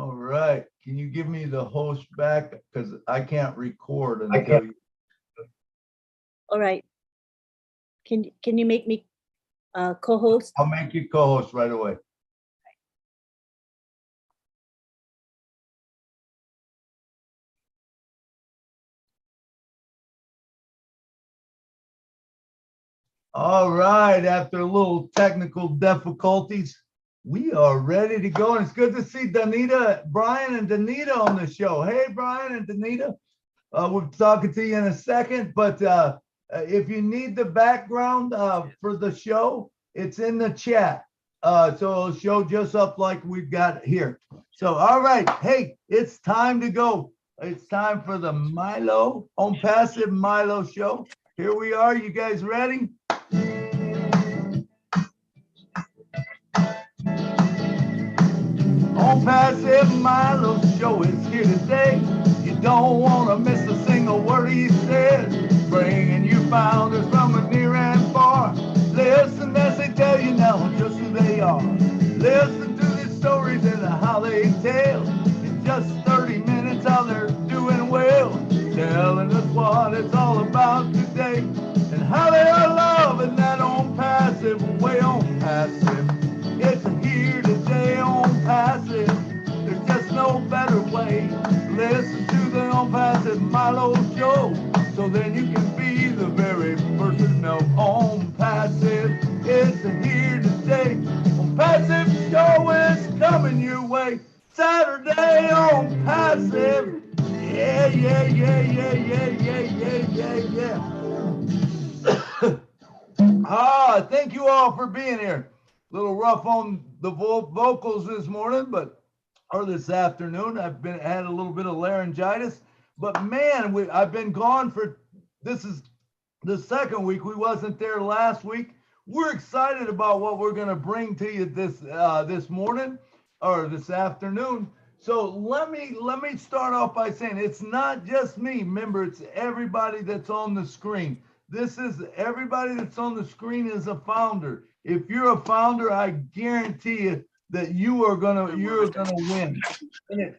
All right. Can you give me the host back? Because I can't record until you. All right. Can you make me co-host? I'll make you co-host right away. All right. After a little technical difficulties, we are ready to go. And it's good to see Donita, Bryan and Donita on the show. Hey, Bryan and Donita. We'll be talking to you in a second, but if you need the background for the show, it's in the chat. So it'll show just up like we've got here. So, all right. Hey, it's time to go. It's time for the Milo on Passive Milo show. Here we are. You guys ready? On Passive Milo show is here today. You don't want to miss a single word he says. Bringing you founders from near and far. Listen as they tell you now just who they are. Listen to the stories and how they tell. In just 30 minutes how they're doing well. Telling us what it's all about today. And how they are loving that on Passive, way on Passive. It's here today on Passive. There's just no better way. Listen to the On Passive Milo show. So then you can be the very first to know. On Passive, it's here today. On Passive show is coming your way. Saturday on Passive. Yeah, yeah, yeah, yeah, yeah, yeah, yeah, yeah, yeah. Thank you all for being here. A little rough on the vocals this morning, or this afternoon. I've had a little bit of laryngitis, but man, I've been gone for, this is the second week. We wasn't there last week. We're excited about what we're going to bring to you this morning or this afternoon. So let me start off by saying it's not just me. Remember, it's everybody that's on the screen. This is everybody that's on the screen is a founder. If you're a founder, I guarantee you that you're gonna win. And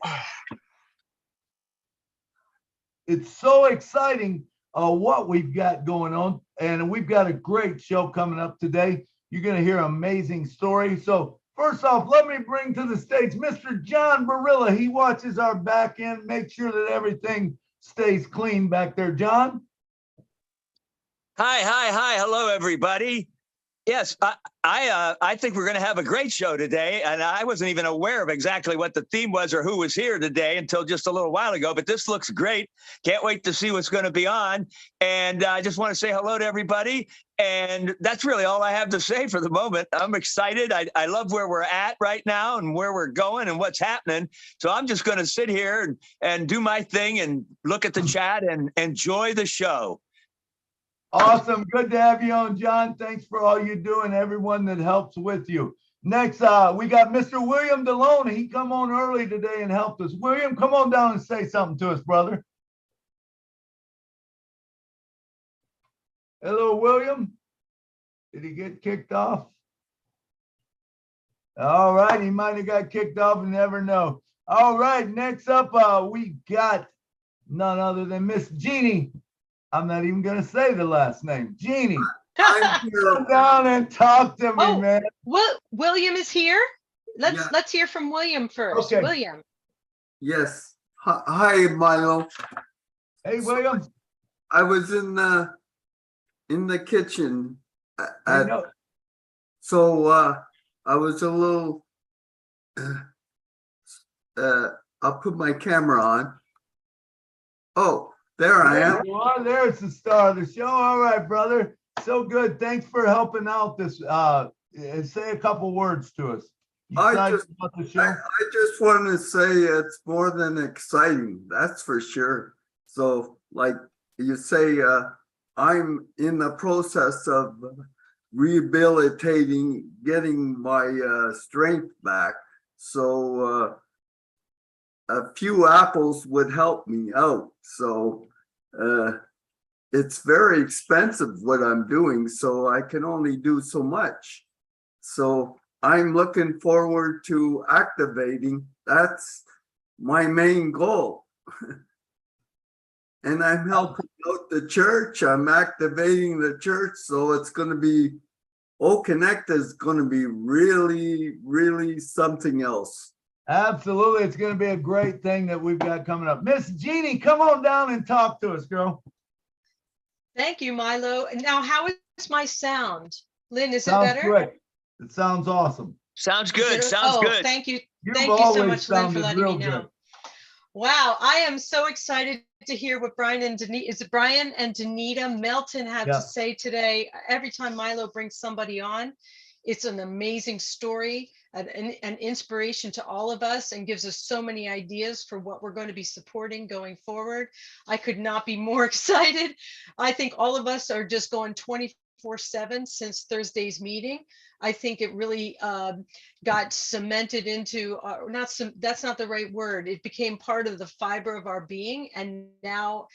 it's so exciting what we've got going on, and we've got a great show coming up today. You're gonna hear an amazing story. So first off, let me bring to the stage Mr. John Barilla. He watches our back end, make sure that everything stays clean back there. John? Hi. Hello, everybody. Yes, I think we're going to have a great show today, and I wasn't even aware of exactly what the theme was or who was here today until just a little while ago, but this looks great. Can't wait to see what's going to be on, and I just want to say hello to everybody, and that's really all I have to say for the moment. I'm excited. I love where we're at right now and where we're going and what's happening, so I'm just going to sit here and do my thing and look at the chat and enjoy the show. Awesome. Good to have you on, John. Thanks for all you do and everyone that helps with you. Next, we got Mr. William Delone. He come on early today and helped us. William, come on down and say something to us, brother. Hello, William. Did he get kicked off? All right. He might have got kicked off. You never know. All right. Next up, we got none other than Miss Jeannie. I'm not even going to say the last name. Jeannie, come down and talk to me, man. William is here. Let's hear from William first. Okay. William. Yes. Hi, Milo. Hey, William. I was in the kitchen. So I was a little. I'll put my camera on. Oh. There I am. You are. There's the star of the show. All right, brother. So good. Thanks for helping out this. Say a couple words to us. I just want to say it's more than exciting. That's for sure. So, like you say, I'm in the process of rehabilitating, getting my strength back. So, a few apples would help me out. So it's very expensive what I'm doing, so I can only do so much. So I'm looking forward to activating. That's my main goal. And I'm helping out the church. I'm activating the church. So it's going to be, Connect is going to be really, really something else. Absolutely. It's going to be a great thing that we've got coming up. Miss Jeannie, come on down and talk to us, girl. Thank you, Milo. And now, how is my sound? Lynn, is it Sounds better? great. It sounds awesome. Sounds Is good. it- Sounds oh, good. thank you. You've Thank you so always much, Lynn, for sounded letting real me know. good. Wow, I am so excited to hear what Bryan and Donita, is it Bryan and Donita Melton have Yeah. to say today. Every time Milo brings somebody on, it's an amazing story, an inspiration to all of us, and gives us so many ideas for what we're going to be supporting going forward. I could not be more excited. I think all of us are just going 24/7 since Thursday's meeting. I think it really got cemented into, that's not the right word. It became part of the fiber of our being. And now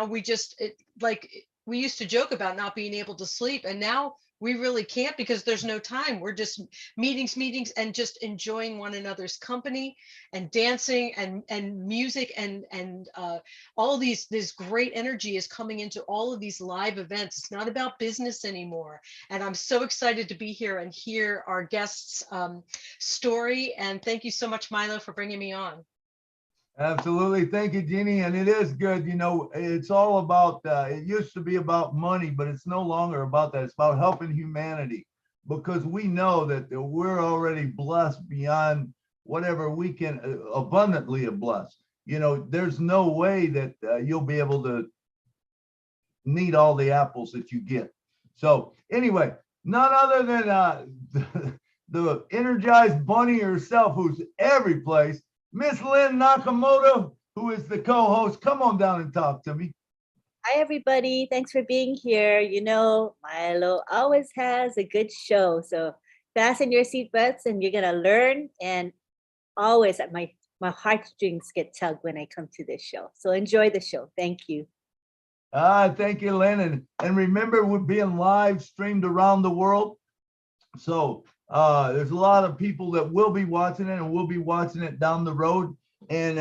we just, like, we used to joke about not being able to sleep. And now we really can't, because there's no time. We're just meetings, and just enjoying one another's company and dancing and music and all of this great energy is coming into all of these live events. It's not about business anymore. And I'm so excited to be here and hear our guests' story. And thank you so much, Milo, for bringing me on. Absolutely. Thank you, Jeannie. And it is good. You know, it's all about, it used to be about money, but it's no longer about that. It's about helping humanity, because we know that we're already blessed beyond whatever we can, abundantly blessed. You know, there's no way that you'll be able to need all the apples that you get. So anyway, none other than the energized bunny herself, who's every place, Miss Lynn Nakamoto, who is the co-host. Come on down and talk to me. Hi, everybody. Thanks for being here. You know, Milo always has a good show. So fasten your seatbelts and you're going to learn. And always my heartstrings get tugged when I come to this show. So enjoy the show. Thank you. Thank you, Lynn. And remember, we're being live streamed around the world. So there's a lot of people that will be watching it, and we'll be watching it down the road. And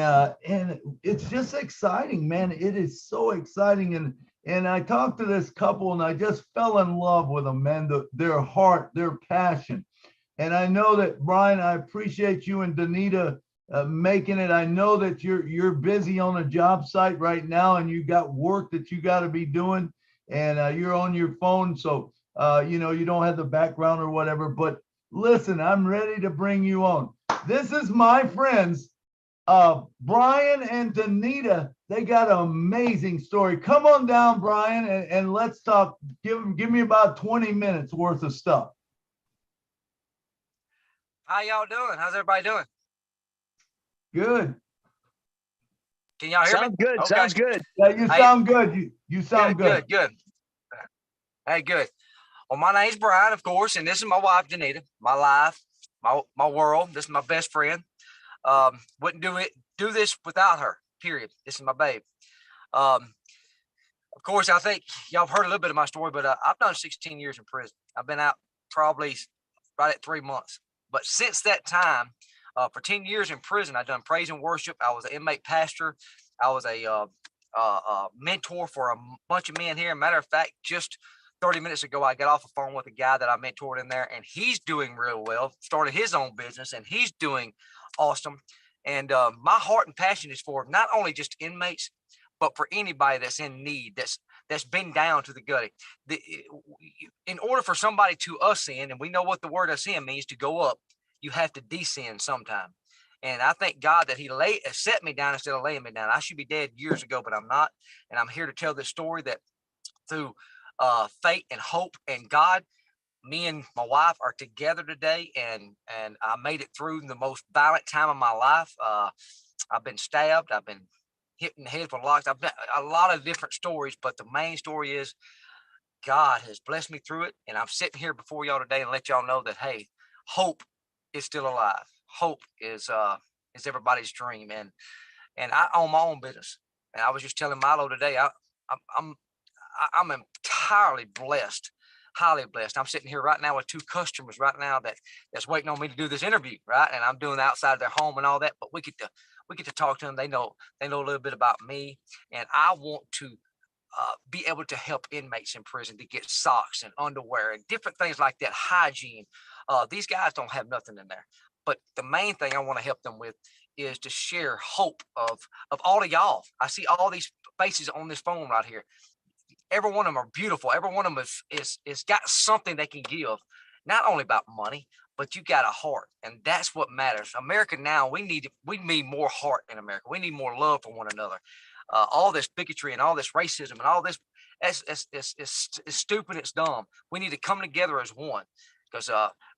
it's just exciting, man. It is so exciting. And I talked to this couple and I just fell in love with them, man. Their heart, their passion. And I know that, Bryan, I appreciate you and Donita making it. I know that you're busy on a job site right now, and you got work that you got to be doing, and you're on your phone. So you know, you don't have the background or whatever, but listen, I'm ready to bring you on. This is my friends, Bryan and Donita. They got an amazing story. Come on down, Bryan, and let's talk. Give me about 20 minutes worth of stuff. How y'all doing? How's everybody doing? Good. Can y'all hear Sounds me? good. Okay. Sounds good. Yeah, you sound good. You sound good. Good. Hey, good. Well, my name's Bryan, of course, and this is my wife, Donita. My life, my world. This is my best friend. Wouldn't do this without her. Period. This is my babe. Of course, I think y'all have heard a little bit of my story, but I've done 16 years in prison. I've been out probably right at 3 months. But since that time, for 10 years in prison, I've done praise and worship. I was an inmate pastor. I was a mentor for a bunch of men here. Matter of fact, just 30 minutes ago, I got off the phone with a guy that I mentored in there, and he's doing real well, started his own business, and he's doing awesome. And my heart and passion is for not only just inmates, but for anybody that's in need, that's been down to the gutty. In order for somebody to ascend, and we know what the word ascend means, to go up, you have to descend sometime. And I thank God that he set me down instead of laying me down. I should be dead years ago, but I'm not. And I'm here to tell this story that through faith and hope and God, me and my wife are together today, and I made it through the most violent time of my life. I've been stabbed. I've been hit in the head with locks. I've been a lot of different stories, but the main story is God has blessed me through it. And I'm sitting here before y'all today and let y'all know that, hey, hope is still alive. Hope is everybody's dream. And I own my own business. And I was just telling Milo today, I'm entirely blessed, highly blessed. I'm sitting here right now with 2 customers right now that's waiting on me to do this interview, right? And I'm doing it outside of their home and all that, but we get we get to talk to them. They know a little bit about me, and I want to be able to help inmates in prison to get socks and underwear and different things like that, hygiene. These guys don't have nothing in there. But the main thing I want to help them with is to share hope of all of y'all. I see all these faces on this phone right here. Every one of them are beautiful. Every one of them is got something they can give, not only about money, but you got a heart, and that's what matters. America now, we need more heart in America. We need more love for one another. All this bigotry and all this racism and all this, it's stupid. It's dumb. We need to come together as one, because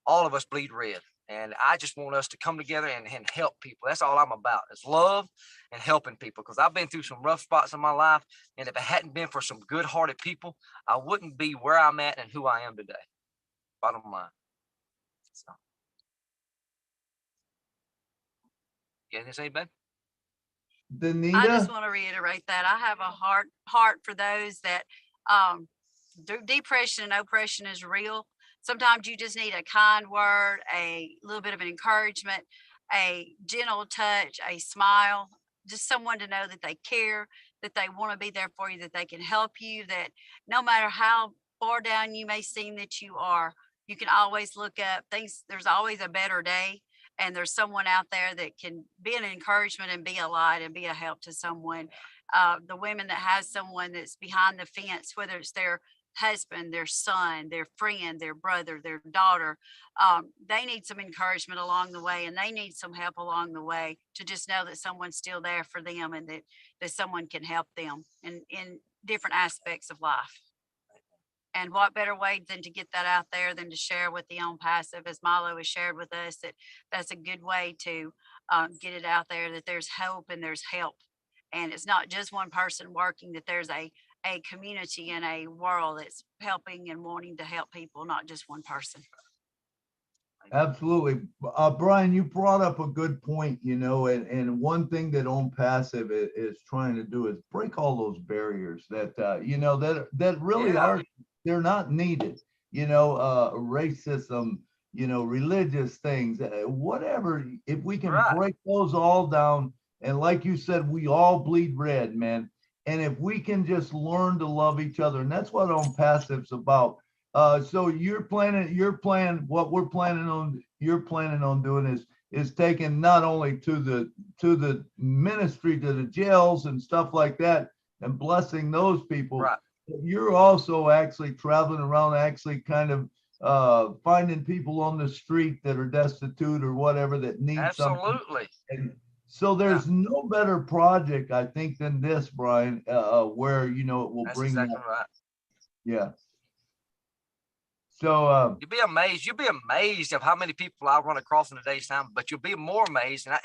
all of us bleed red. And I just want us to come together and help people. That's all I'm about, is love and helping people. Because I've been through some rough spots in my life. And if it hadn't been for some good-hearted people, I wouldn't be where I'm at and who I am today. Bottom line. So, yeah, this anybody? Donita? I just want to reiterate that I have a heart for those that depression and oppression is real. Sometimes you just need a kind word, a little bit of an encouragement, a gentle touch, a smile, just someone to know that they care, that they want to be there for you, that they can help you, that no matter how far down you may seem that you are, you can always look up things. There's always a better day. And there's someone out there that can be an encouragement and be a light and be a help to someone. The women that has someone that's behind the fence, whether it's their husband, their son, their friend, their brother, their daughter, they need some encouragement along the way, and they need some help along the way to just know that someone's still there for them, and that someone can help them in different aspects of life. And what better way than to get that out there than to share with the on passive, as Milo has shared with us, that's a good way to get it out there, that there's hope and there's help. And it's not just one person working, that there's a community and a world that's helping and wanting to help people, not just one person. Absolutely. Bryan, you brought up a good point, and one thing that On Passive is trying to do is break all those barriers that, that really are, they're not needed, racism, religious things, whatever. If we can break those all down, and like you said, we all bleed red, man. And if we can just learn to love each other, and that's what On Passive's about. So you're planning on doing is taking not only to the ministry, to the jails and stuff like that, and blessing those people. Right. But you're also actually traveling around, actually kind of finding people on the street that are destitute or whatever that need something. Absolutely. And so there's no better project, I think, than this, Bryan, where it will That's bring exactly that. right. Yeah. So you'll be amazed. You'll be amazed of how many people I run across in a day's time. But you'll be more amazed, and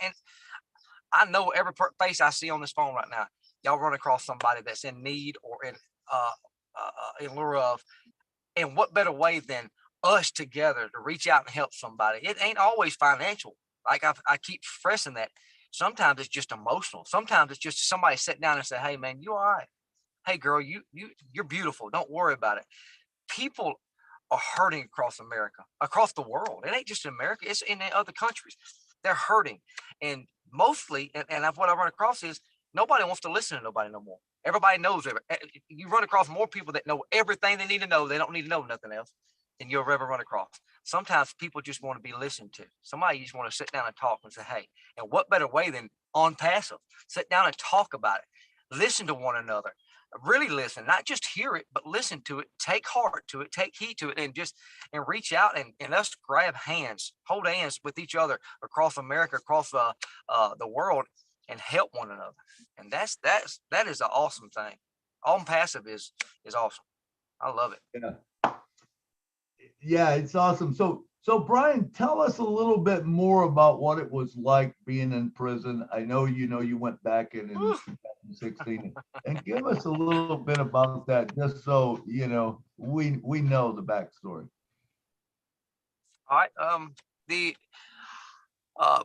I know every face I see on this phone right now. Y'all run across somebody that's in need or in lieu of, and what better way than us together to reach out and help somebody? It ain't always financial. Like I keep stressing that. Sometimes it's just emotional. Sometimes it's just somebody sit down and say, "Hey, man, you all right? Hey, girl, you're beautiful. Don't worry about it." People are hurting across America, across the world. It ain't just in America, it's in other countries. They're hurting. And mostly, and what I run across is nobody wants to listen to nobody no more. Everybody knows you run across more people that know everything they need to know. They don't need to know nothing else than you'll ever run across. Sometimes people just want to be listened to. Somebody just want to sit down and talk and say, hey, and what better way than On Passive? Sit down and talk about it. Listen to one another. Really listen, not just hear it, but listen to it, take heart to it, take heed to it, and reach out and us grab hands, hold hands with each other across America, across the world, and help one another. And that is an awesome thing. On Passive is awesome. I love it. Yeah, it's awesome. So Bryan, tell us a little bit more about what it was like being in prison. I know you went back in 2016, and give us a little bit about that, just so we know the backstory. All right. The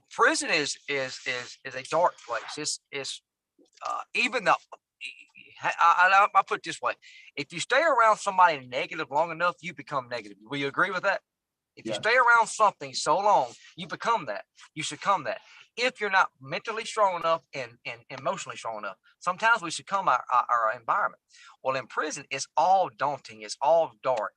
prison is a dark place. It's even though I put it this way: if you stay around somebody negative long enough, you become negative. Will you agree with that? If you Yeah. stay around something so long, you become that. You succumb that. If you're not mentally strong enough and emotionally strong enough, sometimes we succumb our environment. Well, in prison, it's all daunting. It's all dark.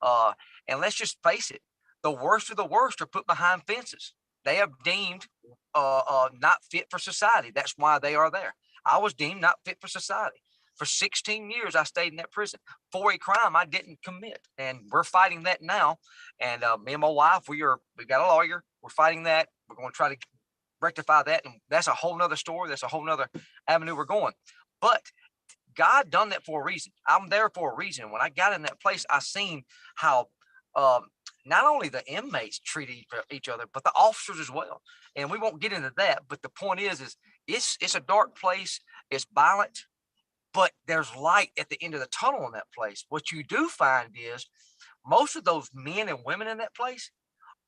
And let's just face it, the worst of the worst are put behind fences. They are deemed not fit for society. That's why they are there. I was deemed not fit for society. For 16 years, I stayed in that prison for a crime I didn't commit. And we're fighting that now. And me and my wife, we've got a lawyer. We're fighting that. We're going to try to rectify that. And that's a whole nother story. That's a whole nother avenue we're going. But God done that for a reason. I'm there for a reason. When I got in that place, I seen how not only the inmates treat each other, but the officers as well. And we won't get into that. But the point is it's a dark place. It's violent, but there's light at the end of the tunnel in that place. What you do find is most of those men and women in that place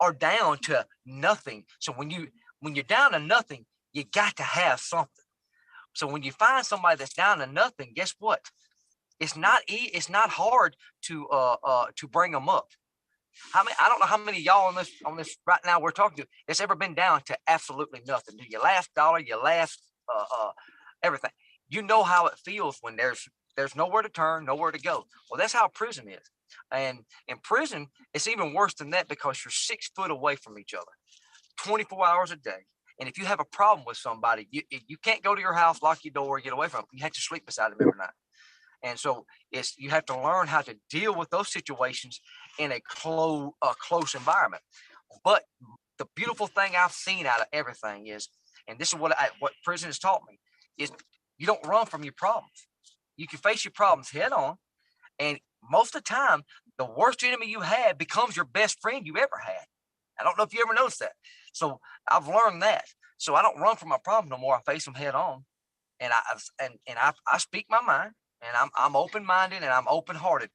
are down to nothing. So when you're down to nothing, you got to have something. So when you find somebody that's down to nothing, guess what? It's not hard to bring them up. I don't know how many of y'all on this right now we're talking to that's ever been down to absolutely nothing. Do your last dollar, your last everything. You know how it feels when there's nowhere to turn, nowhere to go. Well, that's how prison is. And in prison, it's even worse than that because you're 6 foot away from each other, 24 hours a day. And if you have a problem with somebody, you can't go to your house, lock your door, get away from them. You have to sleep beside them every night. And so you have to learn how to deal with those situations in a close environment. But the beautiful thing I've seen out of everything is, and this is what prison has taught me, is you don't run from your problems. You can face your problems head on. And most of the time, the worst enemy you had becomes your best friend you ever had. I don't know if you ever noticed that. So I've learned that. So I don't run from my problem no more. I face them head on, and I speak my mind, and I'm open-minded and I'm open-hearted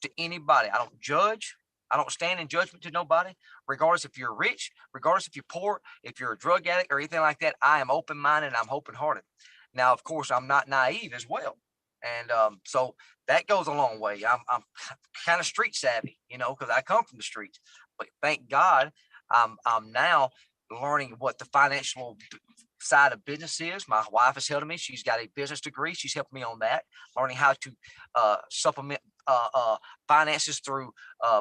to anybody. I don't judge. I don't stand in judgment to nobody, regardless if you're rich, regardless if you're poor, if you're a drug addict or anything like that. I am open-minded and I'm open-hearted. Now, of course, I'm not naive as well. And so that goes a long way. I'm kind of street savvy, because I come from the streets. But thank God, I'm now learning what the financial side of business is. My wife is helping me. She's got a business degree. She's helping me on that, learning how to supplement finances through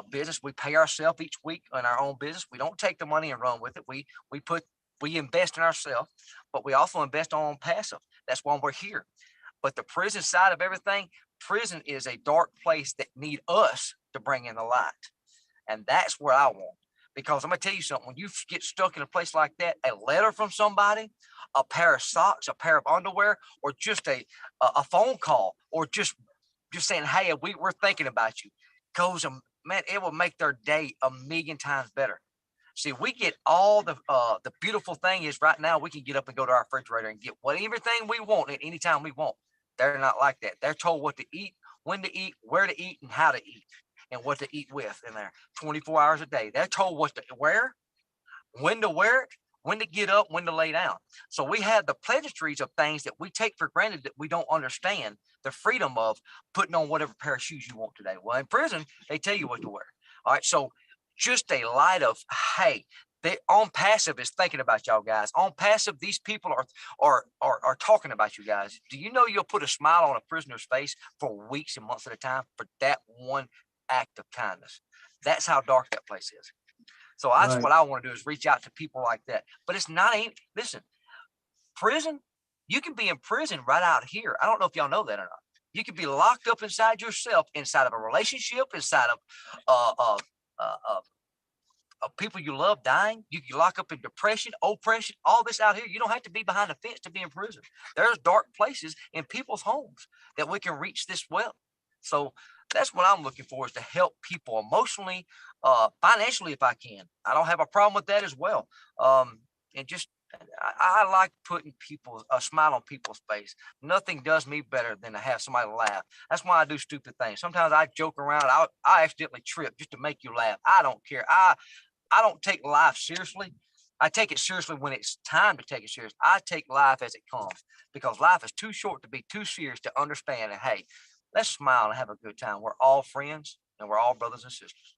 business. We pay ourselves each week in our own business. We don't take the money and run with it. We invest in ourselves, but we also invest on passive. That's why we're here. But the prison side of everything, prison is a dark place that need us to bring in the light. And that's where I want. Because I'm going to tell you something, when you get stuck in a place like that, a letter from somebody, a pair of socks, a pair of underwear, or just a phone call, or just saying, hey, we're thinking about you, man, it will make their day a million times better. See, we get all the beautiful thing is right now we can get up and go to our refrigerator and get everything we want at any time we want. They're not like that. They're told what to eat, when to eat, where to eat, and how to eat, and what to eat with in there 24 hours a day. They're told what to wear, when to wear it, when to get up, when to lay down. So we have the pleasantries of things that we take for granted that we don't understand the freedom of putting on whatever pair of shoes you want today. Well, in prison, they tell you what to wear. All right. So just a light of, hey, they on passive is thinking about y'all guys. On passive, these people are talking about you guys. Do you know you'll put a smile on a prisoner's face for weeks and months at a time for that one act of kindness? That's how dark that place is. So that's Right. what I want to do is reach out to people like that. But it's not, listen, prison, you can be in prison right out here. I don't know if y'all know that or not. You can be locked up inside yourself, inside of a relationship, inside of people you love dying. You can lock up in depression, oppression, all this out here. You don't have to be behind a fence to be in prison. There's dark places in people's homes that we can reach this well. So that's what I'm looking for, is to help people emotionally, financially, if I can. I don't have a problem with that as well. And just, I like putting a smile on people's face. Nothing does me better than to have somebody laugh. That's why I do stupid things. Sometimes I joke around. I accidentally trip just to make you laugh. I don't care. I don't take life seriously. I take it seriously when it's time to take it serious. I take life as it comes, because life is too short to be too serious to understand. And hey, let's smile and have a good time. We're all friends and we're all brothers and sisters.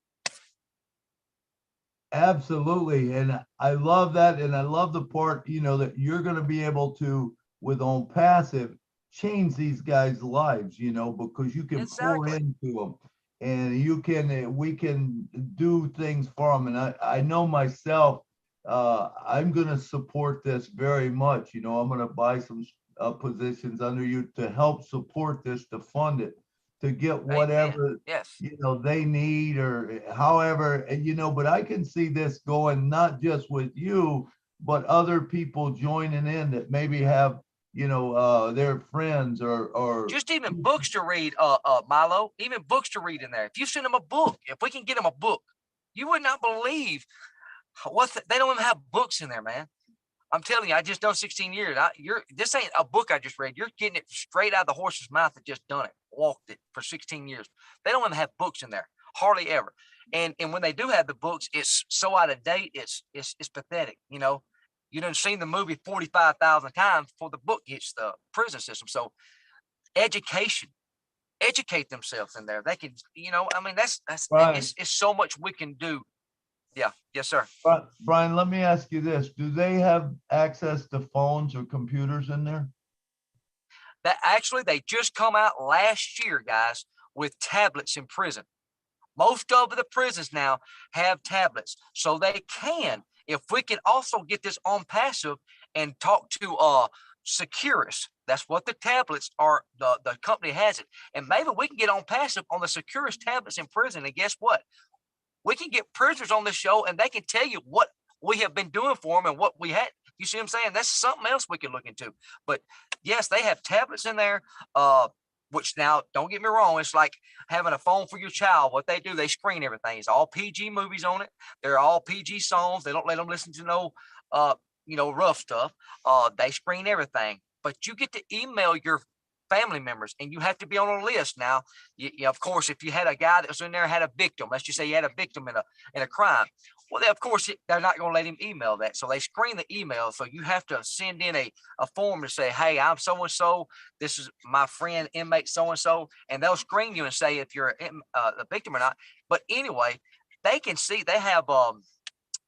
Absolutely. And I love that. And I love the part, that you're going to be able to, with on passive, change these guys' lives, because you can pour Exactly. into them and we can do things for them. And I know myself, I'm going to support this very much. I'm going to buy some positions under you to help support this, to fund it, to get Amen. whatever Yes. they need, or however, but I can see this going not just with you, but other people joining in that maybe have, their friends or Just even books to read, Milo, even books to read in there. If you send them a book, if we can get them a book, you would not believe they don't even have books in there, man. I'm telling you, I just done 16 years. This ain't a book I just read. You're getting it straight out of the horse's mouth that just done it, walked it for 16 years. They don't even have books in there, hardly ever. And when they do have the books, it's so out of date. It's pathetic. You done seen the movie 45,000 times before the book hits the prison system. So education, educate themselves in there. They can, I mean, that's Brian, it's so much we can do. Yeah. Yes, sir. Brian, let me ask you this. Do they have access to phones or computers in there? That actually they just come out last year, guys, with tablets in prison. Most of the prisons now have tablets, so they can. If we can also get this on passive and talk to Securus, that's what the tablets are. The company has it, and maybe we can get on passive on the Securus tablets in prison. And guess what? We can get prisoners on the show, and they can tell you what we have been doing for them and what we had. You see what I'm saying? That's something else we could look into. But yes, they have tablets in there. Which now, don't get me wrong, it's like having a phone for your child. What they do, they screen everything. It's all PG movies on it. They're all PG songs. They don't let them listen to no, rough stuff. They screen everything. But you get to email your family members, and you have to be on a list now. Of course, if you had a guy that was in there had a victim, let's just say you had a victim in a crime. Well, of course, they're not going to let him email that. So they screen the email. So you have to send in a form to say, hey, I'm so-and-so. This is my friend, inmate so-and-so. And they'll screen you and say if you're a victim or not. But anyway, they can see they have all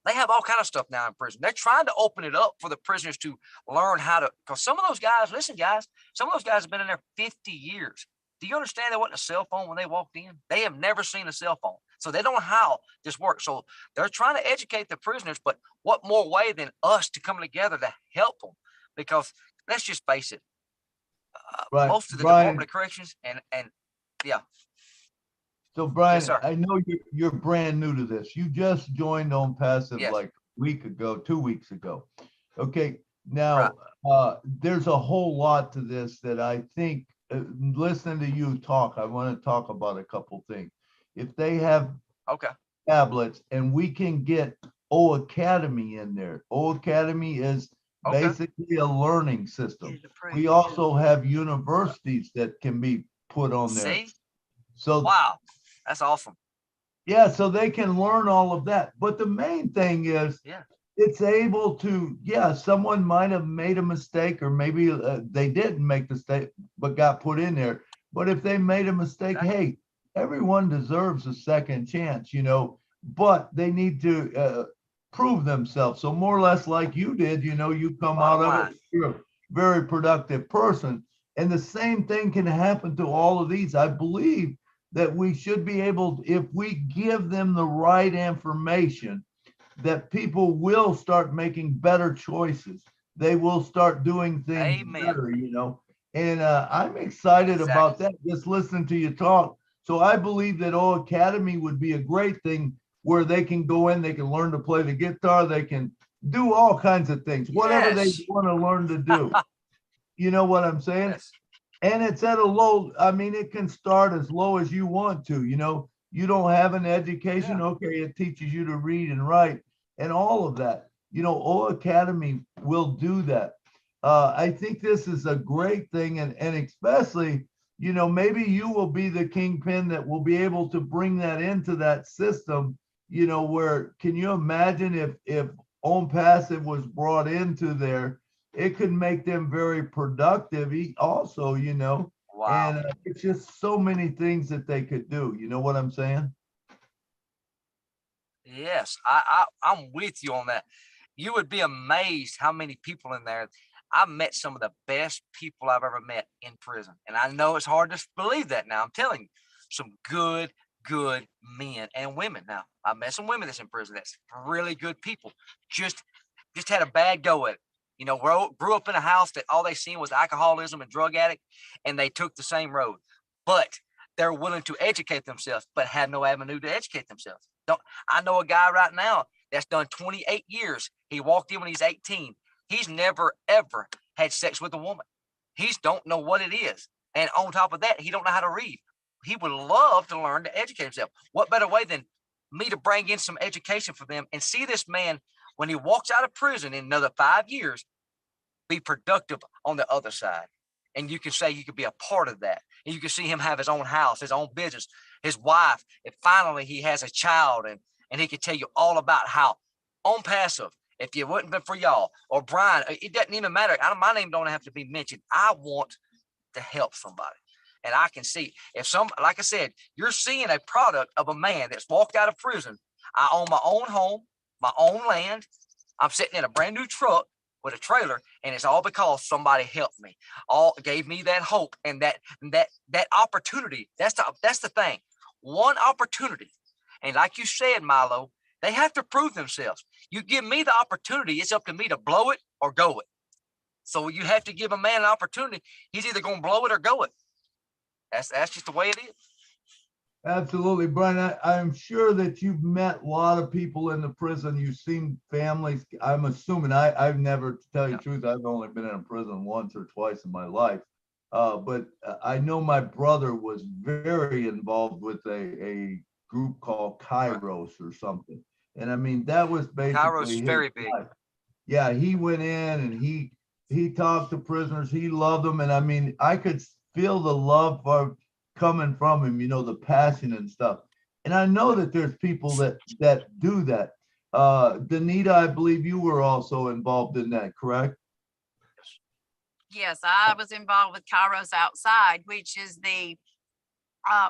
kind of stuff now in prison. They're trying to open it up for the prisoners to learn how to, because some of those guys, listen, guys, some of those guys have been in there 50 years. Do you understand there wasn't a cell phone when they walked in? They have never seen a cell phone. So they don't know how this works. So they're trying to educate the prisoners, but what more way than us to come together to help them? Because let's just face it, Right, most of the Brian. Department of Corrections and yeah. So Brian, Yes, sir. I know you're brand new to this. You just joined on passive Yes. like a week ago, 2 weeks ago. Okay, now there's a whole lot to this that I think, listening to you talk, I want to talk about a couple things. If they have tablets, and we can get O Academy in there. O Academy is basically a learning system. We also have universities that can be put on there. See? So wow, that's awesome. Yeah, so they can learn all of that. But the main thing is, it's able to, someone might have made a mistake, or maybe they didn't make the mistake, but got put in there. But if they made a mistake, hey, everyone deserves a second chance, but they need to prove themselves. So more or less like you did, you come out of it, you're a very productive person. And the same thing can happen to all of these. I believe that we should be able, if we give them the right information, that people will start making better choices. They will start doing things better, And I'm excited about that, just listening to you talk. So I believe that O Academy would be a great thing where they can go in, they can learn to play the guitar, they can do all kinds of things, whatever they want to learn to do. You know what I'm saying? Yes. And it's at a low, I mean, it can start as low as you want to, you don't have an education. Okay, it teaches you to read and write and all of that. O Academy will do that. I think this is a great thing. And especially, maybe you will be the kingpin that will be able to bring that into that system, where, can you imagine if On Passive was brought into there? It could make them very productive also, Wow. And it's just so many things that they could do. You know what I'm saying? Yes, I'm with you on that. You would be amazed how many people in there. I've met some of the best people I've ever met in prison. And I know it's hard to believe that now. I'm telling you, some good men and women. Now, I met some women that's in prison that's really good people. Just had a bad go at it. You know, grew up in a house that all they seen was alcoholism and drug addict, and they took the same road. But they're willing to educate themselves, but had no avenue to educate themselves. I know a guy right now that's done 28 years. He walked in when he's 18. He's never, ever had sex with a woman. He don't know what it is. And on top of that, he don't know how to read. He would love to learn to educate himself. What better way than me to bring in some education for them and see this man, when he walks out of prison in another 5 years, be productive on the other side. And you can say you could be a part of that. And you can see him have his own house, his own business, his wife. And finally, he has a child. And he can tell you all about how on passive, if it wouldn't been for y'all or Bryan, it doesn't even matter. My name don't have to be mentioned. I want to help somebody. And I can see if like I said, you're seeing a product of a man that's walked out of prison. I own my own home, my own land. I'm sitting in a brand new truck with a trailer, and it's all because somebody helped me, all gave me that hope and that opportunity. That's the thing. One opportunity. And like you said, Milo, they have to prove themselves. You give me the opportunity, it's up to me to blow it or go it. So you have to give a man an opportunity. He's either going to blow it or go it. That's just the way it is. Absolutely, Bryan. I'm sure that you've met a lot of people in the prison. You've seen families. I'm assuming I've never, to tell you the truth, I've only been in a prison once or twice in my life. But I know my brother was very involved with a group called Kairos or something. And I mean, that was basically Kairos is very big. life. Yeah, he went in and he talked to prisoners. He loved them. And I mean, I could feel the love for coming from him, you know, the passion and stuff. And I know that there's people that do that. Donita, I believe you were also involved in that, correct? Yes, I was involved with Kairos Outside, which is the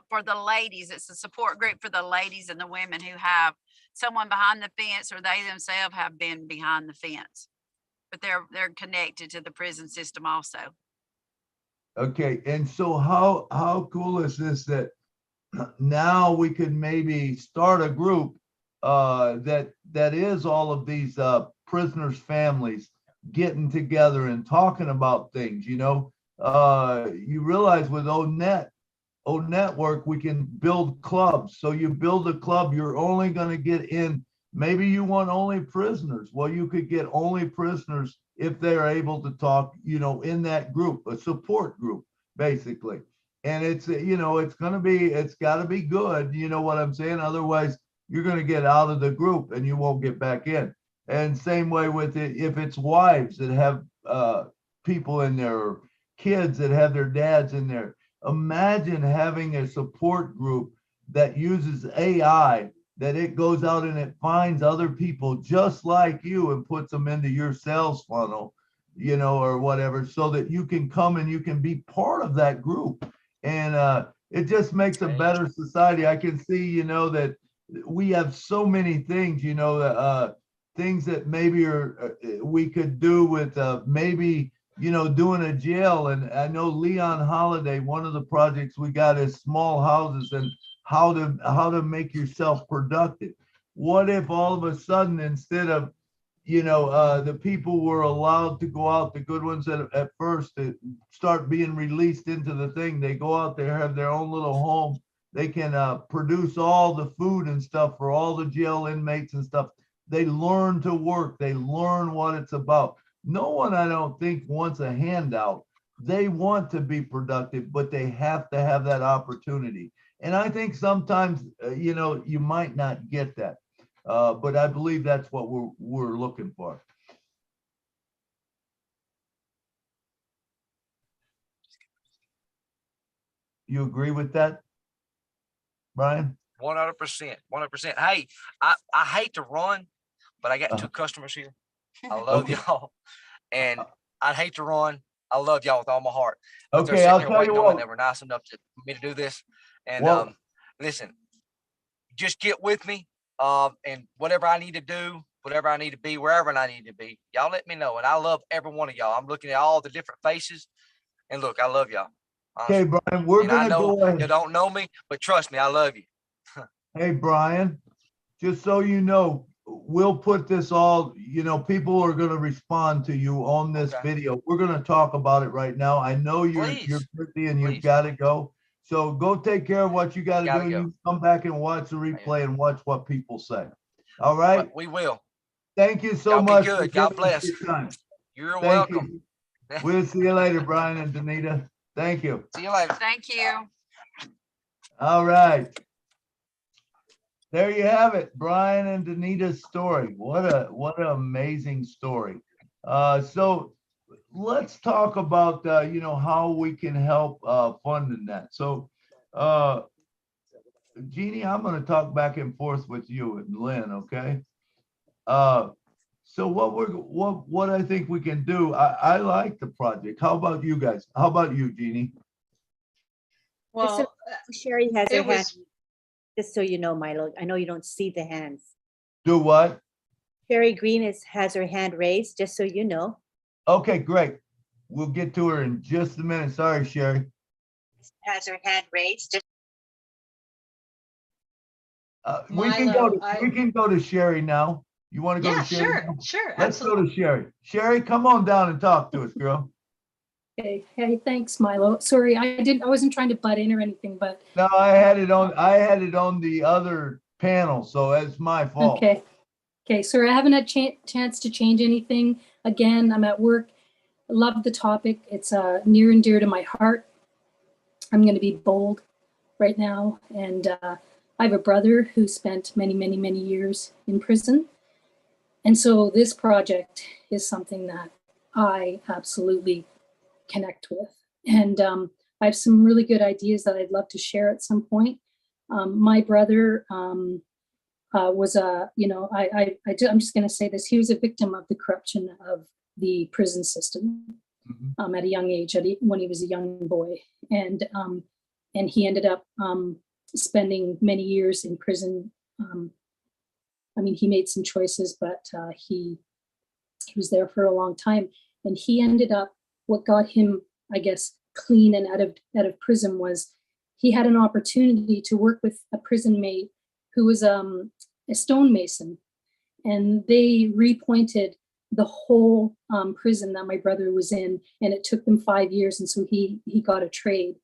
for the ladies. It's a support group for the ladies and the women who have someone behind the fence, or they themselves have been behind the fence, but they're connected to the prison system also. Okay, and so how cool is this that now we can maybe start a group that is all of these prisoners' families getting together and talking about things, you know. You realize with O-Network, we can build clubs. So you build a club, you're only going to get in. Maybe you want only prisoners. Well, you could get only prisoners if they're able to talk, you know, in that group, a support group, basically. And it's, you know, it's got to be good. You know what I'm saying? Otherwise, you're going to get out of the group and you won't get back in. And same way with it, if it's wives that have people in there, or kids that have their dads in there. Imagine having a support group that uses AI, that it goes out and it finds other people just like you and puts them into your sales funnel, you know, or whatever, so that you can come and you can be part of that group. And it just makes a better society. I can see, you know, that we have so many things, you know, things that maybe we could do with maybe, you know, doing a jail. And I know Leon Holiday, one of the projects we got is small houses and how to make yourself productive. What if all of a sudden, instead of, you know, the people were allowed to go out, the good ones at first, to start being released into the thing, they go out there, have their own little home. They can produce all the food and stuff for all the jail inmates and stuff. They learn to work. They learn what it's about. No one, I don't think, wants a handout. They want to be productive, but they have to have that opportunity. And I think sometimes, you know, you might not get that. But I believe that's what we're looking for. You agree with that, Bryan? 100%. 100%. Hey, I hate to run, but I got two customers here. I love y'all, and I'd hate to run. I love y'all with all my heart. But Okay, I'll tell you what. They were nice enough for me to do this. And well, listen, just get with me. And whatever I need to do, whatever I need to be, wherever I need to be, y'all let me know. And I love every one of y'all. I'm looking at all the different faces, and look, I love y'all. Okay, Honestly. Brian, we're And I gonna know go you ahead. don't know me, but trust me, I love you. Hey, Brian, just so you know, we'll put this all, people are gonna respond to you on this Okay. video. We're gonna talk about it right now. I know you're Please. busy and you've Please. got to go. So go take care of what you got to do. Gotta And go. you come back and watch the replay and watch what people say. All right. But we will. Thank you so Y'all be much. good. For God giving us bless. your time. You're Thank welcome. you. We'll see you later, Brian and Donita. Thank you. See you later. Thank you. All right. There you have it, Brian and Donita's story. What an amazing story. So let's talk about how we can help funding that. So Jeannie, I'm going to talk back and forth with you and Lynn, okay? So what I think we can do, I like the project. How about you guys? How about you, Jeannie? Well, Sherry has her it hand, was, just so you know, Milo. I know you don't see the hands. Do what? Sherry Green has her hand raised, just so you know. Okay, great. We'll get to her in just a minute. Sorry, Sherry. Has her hand raised. We Milo, can go to Sherry now. You want to go yeah, to Sherry? sure, now? sure, Let's go absolutely. to Sherry. Sherry, come on down and talk to us, girl. Okay. Hey, thanks, Milo. Sorry, I wasn't trying to butt in or anything, but No, I had it on the other panel, so it's my fault. okay. Okay, sorry, I haven't had chance to change anything. Again, I'm at work. I love the topic. It's near and dear to my heart. I'm going to be bold right now. And I have a brother who spent many, many, many years in prison. And so this project is something that I absolutely connect with. And I have some really good ideas that I'd love to share at some point. My brother was I'm just going to say this. He was a victim of the corruption of the prison system at a young age, when he was a young boy. And he ended up spending many years in prison. I mean, he made some choices, but he was there for a long time. And he ended up, what got him, I guess, clean and out of prison was he had an opportunity to work with a prison mate who was a stonemason. And they repointed the whole prison that my brother was in, and it took them 5 years. And so he got a trade.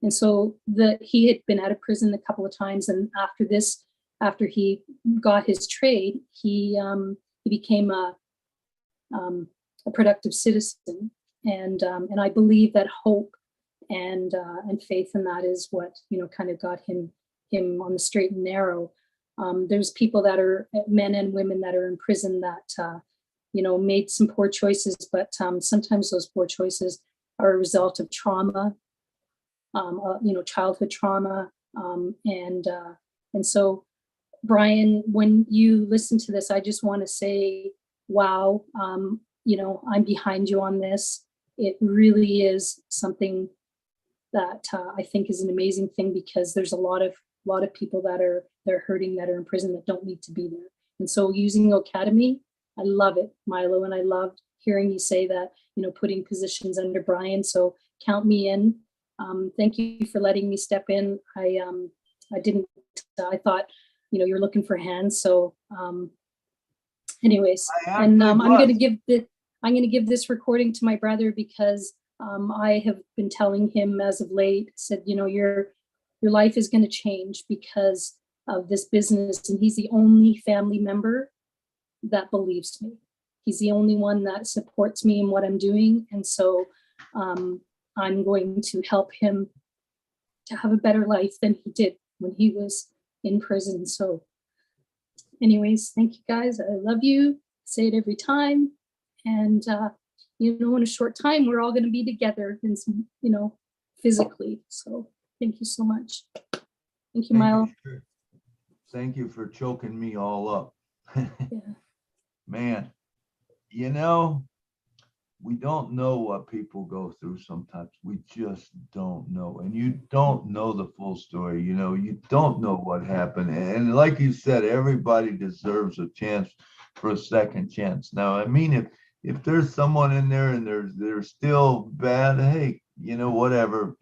And so he had been out of prison a couple of times. And after he got his trade, he became a productive citizen. And I believe that hope and faith in that is what, kind of got him on the straight and narrow. There's people that are men and women that are in prison that, made some poor choices, but sometimes those poor choices are a result of trauma, childhood trauma. And so, Bryan, when you listen to this, I just want to say, wow, I'm behind you on this. It really is something that I think is an amazing thing, because there's a lot of people that are hurting, that are in prison, that don't need to be there. And so using Academy, I love it, Milo, and I loved hearing you say that, putting positions under Bryan. So count me in. Thank you for letting me step in. I thought, you're looking for hands. So anyways, and I'm going to give this recording to my brother, because I have been telling him as of late, said, your life is going to change because of this business. And he's the only family member that believes me. He's the only one that supports me in what I'm doing. And so I'm going to help him to have a better life than he did when he was in prison. So anyways, thank you guys. I love you. Say it every time. And, in a short time, we're all going to be together and, physically. So thank you so much. Thank you, Milo. Thank you for choking me all up. Yeah. Man, we don't know what people go through sometimes. We just don't know. And you don't know the full story. You don't know what happened. And like you said, everybody deserves a chance for a second chance. Now, I mean, if there's someone in there and they're still bad, hey, whatever.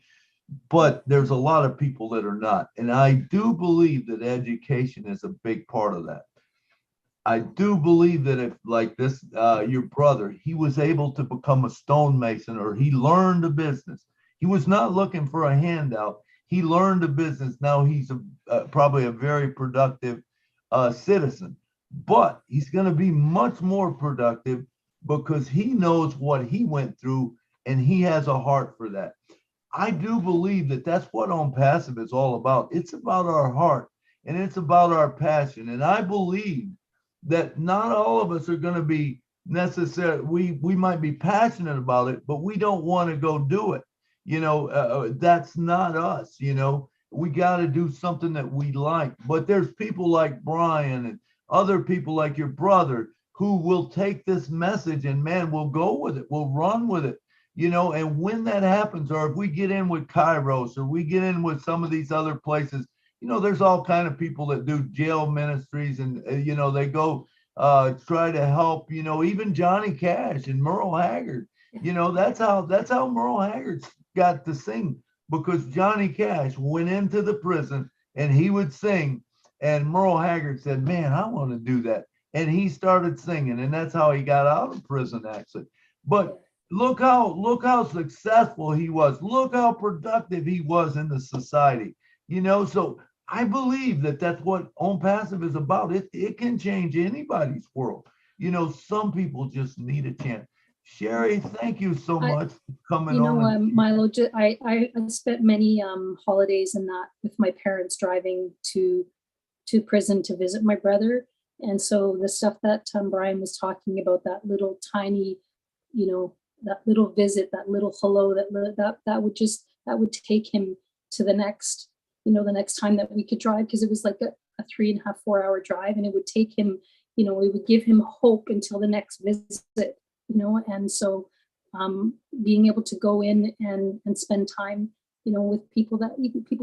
But there's a lot of people that are not. And I do believe that education is a big part of that. I do believe that if, like this, your brother, he was able to become a stonemason, or he learned a business. He was not looking for a handout. He learned a business. Now he's probably a very productive citizen, but he's going to be much more productive because he knows what he went through and he has a heart for that. I do believe that that's what On Passive is all about. It's about our heart and it's about our passion. And I believe that not all of us are going to be necessary. We might be passionate about it, but we don't want to go do it. That's not us. We got to do something that we like. But there's people like Bryan and other people like your brother who will take this message and, man, we'll go with it. We'll run with it. And when that happens, or if we get in with Kairos, or we get in with some of these other places, there's all kind of people that do jail ministries, and they go try to help. Even Johnny Cash and Merle Haggard. That's how Merle Haggard got to sing, because Johnny Cash went into the prison and he would sing, and Merle Haggard said, "Man, I want to do that," and he started singing, and that's how he got out of prison, actually. But look how successful he was. Look how productive he was in the society. So I believe that that's what On Passive is about. It can change anybody's world. Some people just need a chance. Sherry, thank you so much for coming on. Milo, I spent many holidays in that with my parents, driving to prison to visit my brother. And so the stuff that Bryan was talking about, that little tiny, that little visit, that little hello, that would take him to the next time that we could drive, because it was like a 3.5, 4 hour drive, and it would take him, it would give him hope until the next visit, and so being able to go in and spend time, with people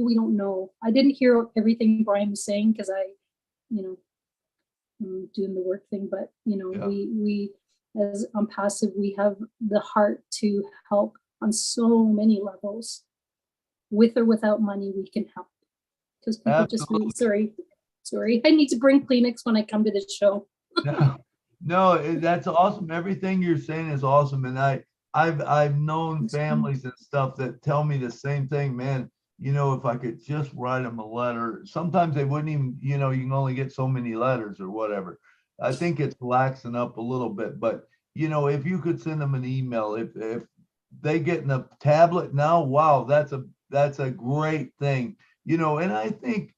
we don't know. I didn't hear everything Bryan was saying because I'm doing the work thing, but Yeah. we as On Passive, we have the heart to help on so many levels. With or without money, we can help, because people Absolutely. just need, sorry, I need to bring Kleenex when I come to this show. No, that's awesome. Everything you're saying is awesome. And I've known families and stuff that tell me the same thing, man. If I could just write them a letter, sometimes they wouldn't even, you can only get so many letters or whatever. I think it's laxing up a little bit, but if you could send them an email, if they get in a tablet now, wow, that's a great thing. And I think,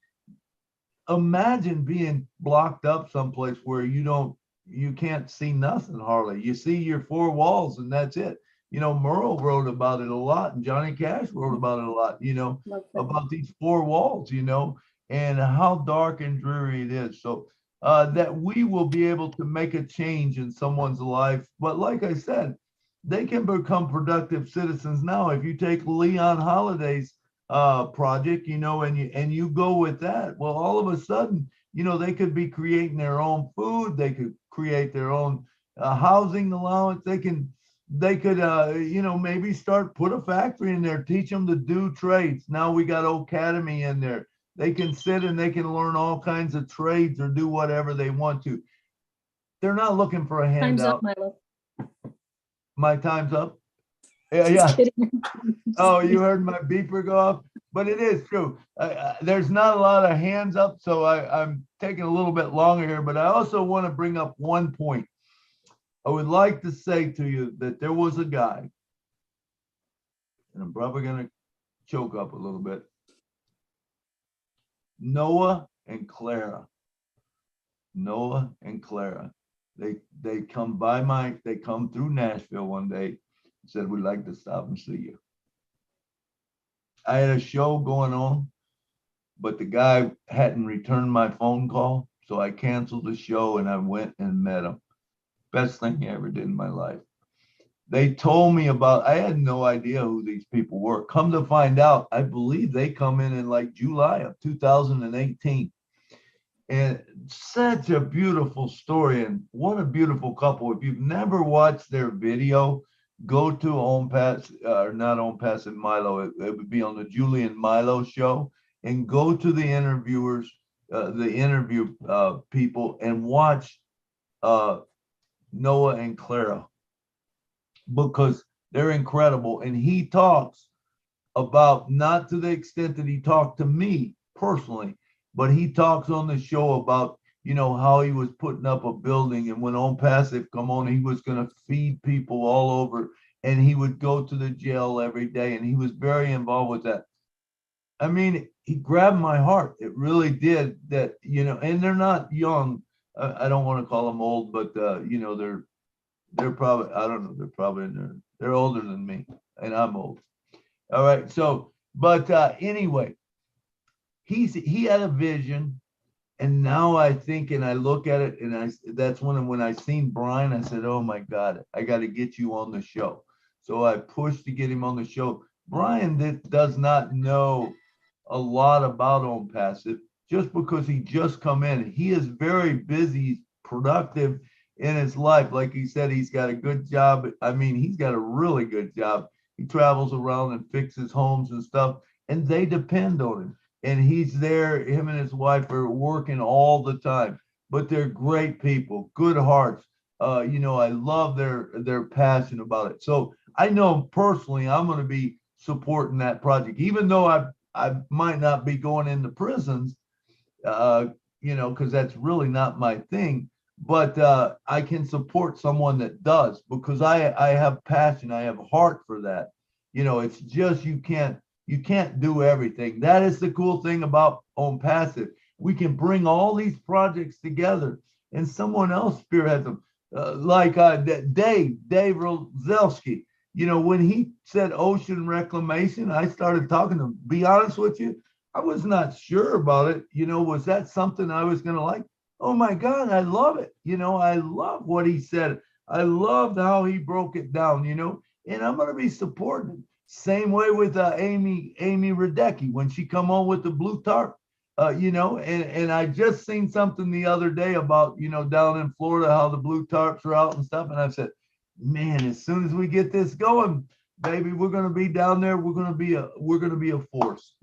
imagine being blocked up someplace where you can't see nothing hardly. You see your four walls and that's it. Merle wrote about it a lot, and Johnny Cash wrote about it a lot, about these four walls, and how dark and dreary it is. So that we will be able to make a change in someone's life. But like I said, they can become productive citizens now. If you take Leon Holiday's project, and you go with that, well, all of a sudden, they could be creating their own food. They could create their own housing allowance. They could maybe put a factory in there, teach them to do trades. Now we got Academy in there. They can sit and they can learn all kinds of trades or do whatever they want to. They're not looking for a Time's up, handout. Milo. My time's up. Yeah, Just yeah. kidding. Oh, you heard my beeper go off, but it is true. There's not a lot of hands up, so I'm taking a little bit longer here, but I also want to bring up one point. I would like to say to you that there was a guy, and I'm probably going to choke up a little bit, Noah and Clara. Noah and Clara. They come through Nashville one day and said, "We'd like to stop and see you." I had a show going on, but the guy hadn't returned my phone call, so I canceled the show and I went and met him. Best thing I ever did in my life. they told me about, I had no idea who these people were. Come to find out, I believe they come in like July of 2018. And such a beautiful story, and what a beautiful couple. If you've never watched their video, go to On Pass, or not On Pass and Milo, it would be on the Julie and Milo show, and go to the interviewers, the interview people, and watch Noah and Clara, because they're incredible. And he talks about, not to the extent that he talked to me personally, but he talks on the show about, how he was putting up a building, and when On Passive come on, he was going to feed people all over, and he would go to the jail every day, and he was very involved with that. I mean, he grabbed my heart. It really did. That, and they're not young. I don't want to call them old, but they're probably, I don't know, they're probably they're older than me, and I'm old. All right. So, but anyway, he had a vision, and now I think, and I look at it, and that's when I seen Bryan, I said, oh my God, I got to get you on the show. So I pushed to get him on the show. Bryan does not know a lot about On Passive, just because he just come in. He is very busy, productive in his life. Like he said, he's got a good job. I mean, he's got a really good job. He travels around and fixes homes and stuff, and they depend on him. And he's there, him and his wife are working all the time, but they're great people, good hearts. I love their passion about it. So I know personally I'm going to be supporting that project, even though I might not be going into prisons, because that's really not my thing. But I can support someone that does, because I have passion, I have heart for that. It's just you can't do everything. That is the cool thing about On Passive. We can bring all these projects together, and someone else spearheads them. Like Dave Rozelski. When he said ocean reclamation, I started talking to him. Be honest with you, I was not sure about it. Was that something I was going to like? Oh my God, I love it. I love what he said. I loved how he broke it down, and I'm going to be supporting him. Same way with Amy Radecki, when she come on with the blue tarp, and I just seen something the other day about, down in Florida, how the blue tarps are out and stuff. And I said, man, as soon as we get this going, baby, we're going to be down there. We're going to be a force,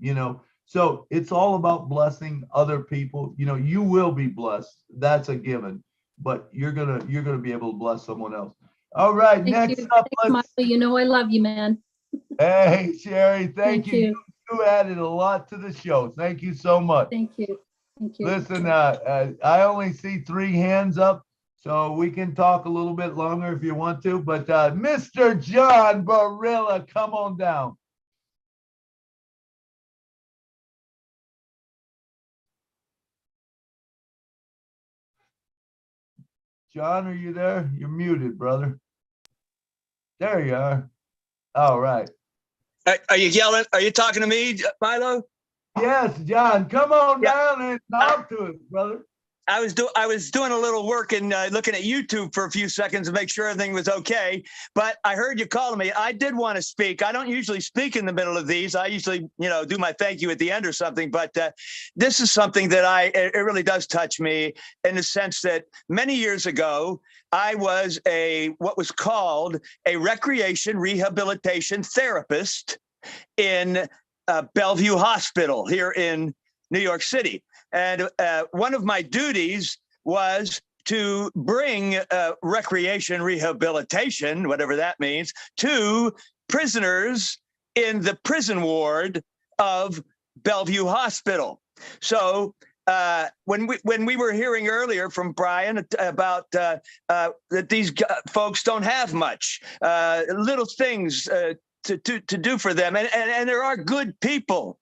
So it's all about blessing other people. You will be blessed. That's a given, but you're going to be able to bless someone else. All right. Thank you. Thanks, Milo. I love you, man. Hey, Sherry, thank you. You added a lot to the show. Thank you so much. Thank you. Listen, I only see 3 hands up, so we can talk a little bit longer if you want to. But Mr. John Barilla, come on down. John, are you there? You're muted, brother. There you are. All right. Are you yelling? Are you talking to me, Milo? Yes, John, come on down and talk to us, brother. I was doing a little work and looking at YouTube for a few seconds to make sure everything was okay. But I heard you calling me. I did want to speak. I don't usually speak in the middle of these. I usually, do my thank you at the end or something. But this is something that it really does touch me, in the sense that many years ago, I was what was called a recreation rehabilitation therapist in Bellevue Hospital here in New York City. And one of my duties was to bring recreation rehabilitation, whatever that means, to prisoners in the prison ward of Bellevue Hospital. So when we were hearing earlier from Bryan about that these folks don't have much, little things to do for them, and there are good people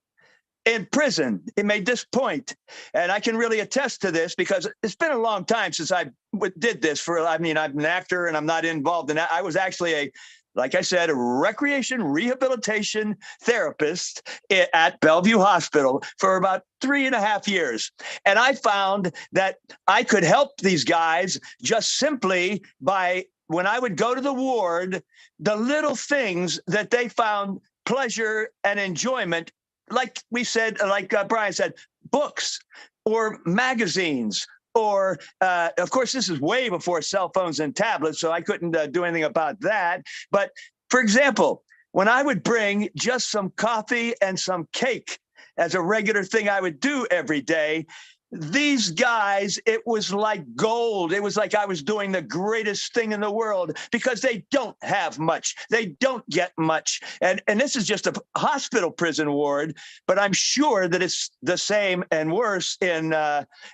in prison. He made this point, and I can really attest to this because it's been a long time since I did this. I'm an actor and I'm not involved in that. I was actually like I said, a recreation rehabilitation therapist at Bellevue Hospital for about 3.5 years. And I found that I could help these guys just simply by when I would go to the ward, the little things that they found pleasure and enjoyment, like we said, like Bryan said, books or magazines, or of course, this is way before cell phones and tablets, so I couldn't do anything about that. But for example, when I would bring just some coffee and some cake as a regular thing I would do every day, these guys, it was like gold. It was like I was doing the greatest thing in the world, because they don't have much. They don't get much. And this is just a hospital prison ward, but I'm sure that it's the same and worse in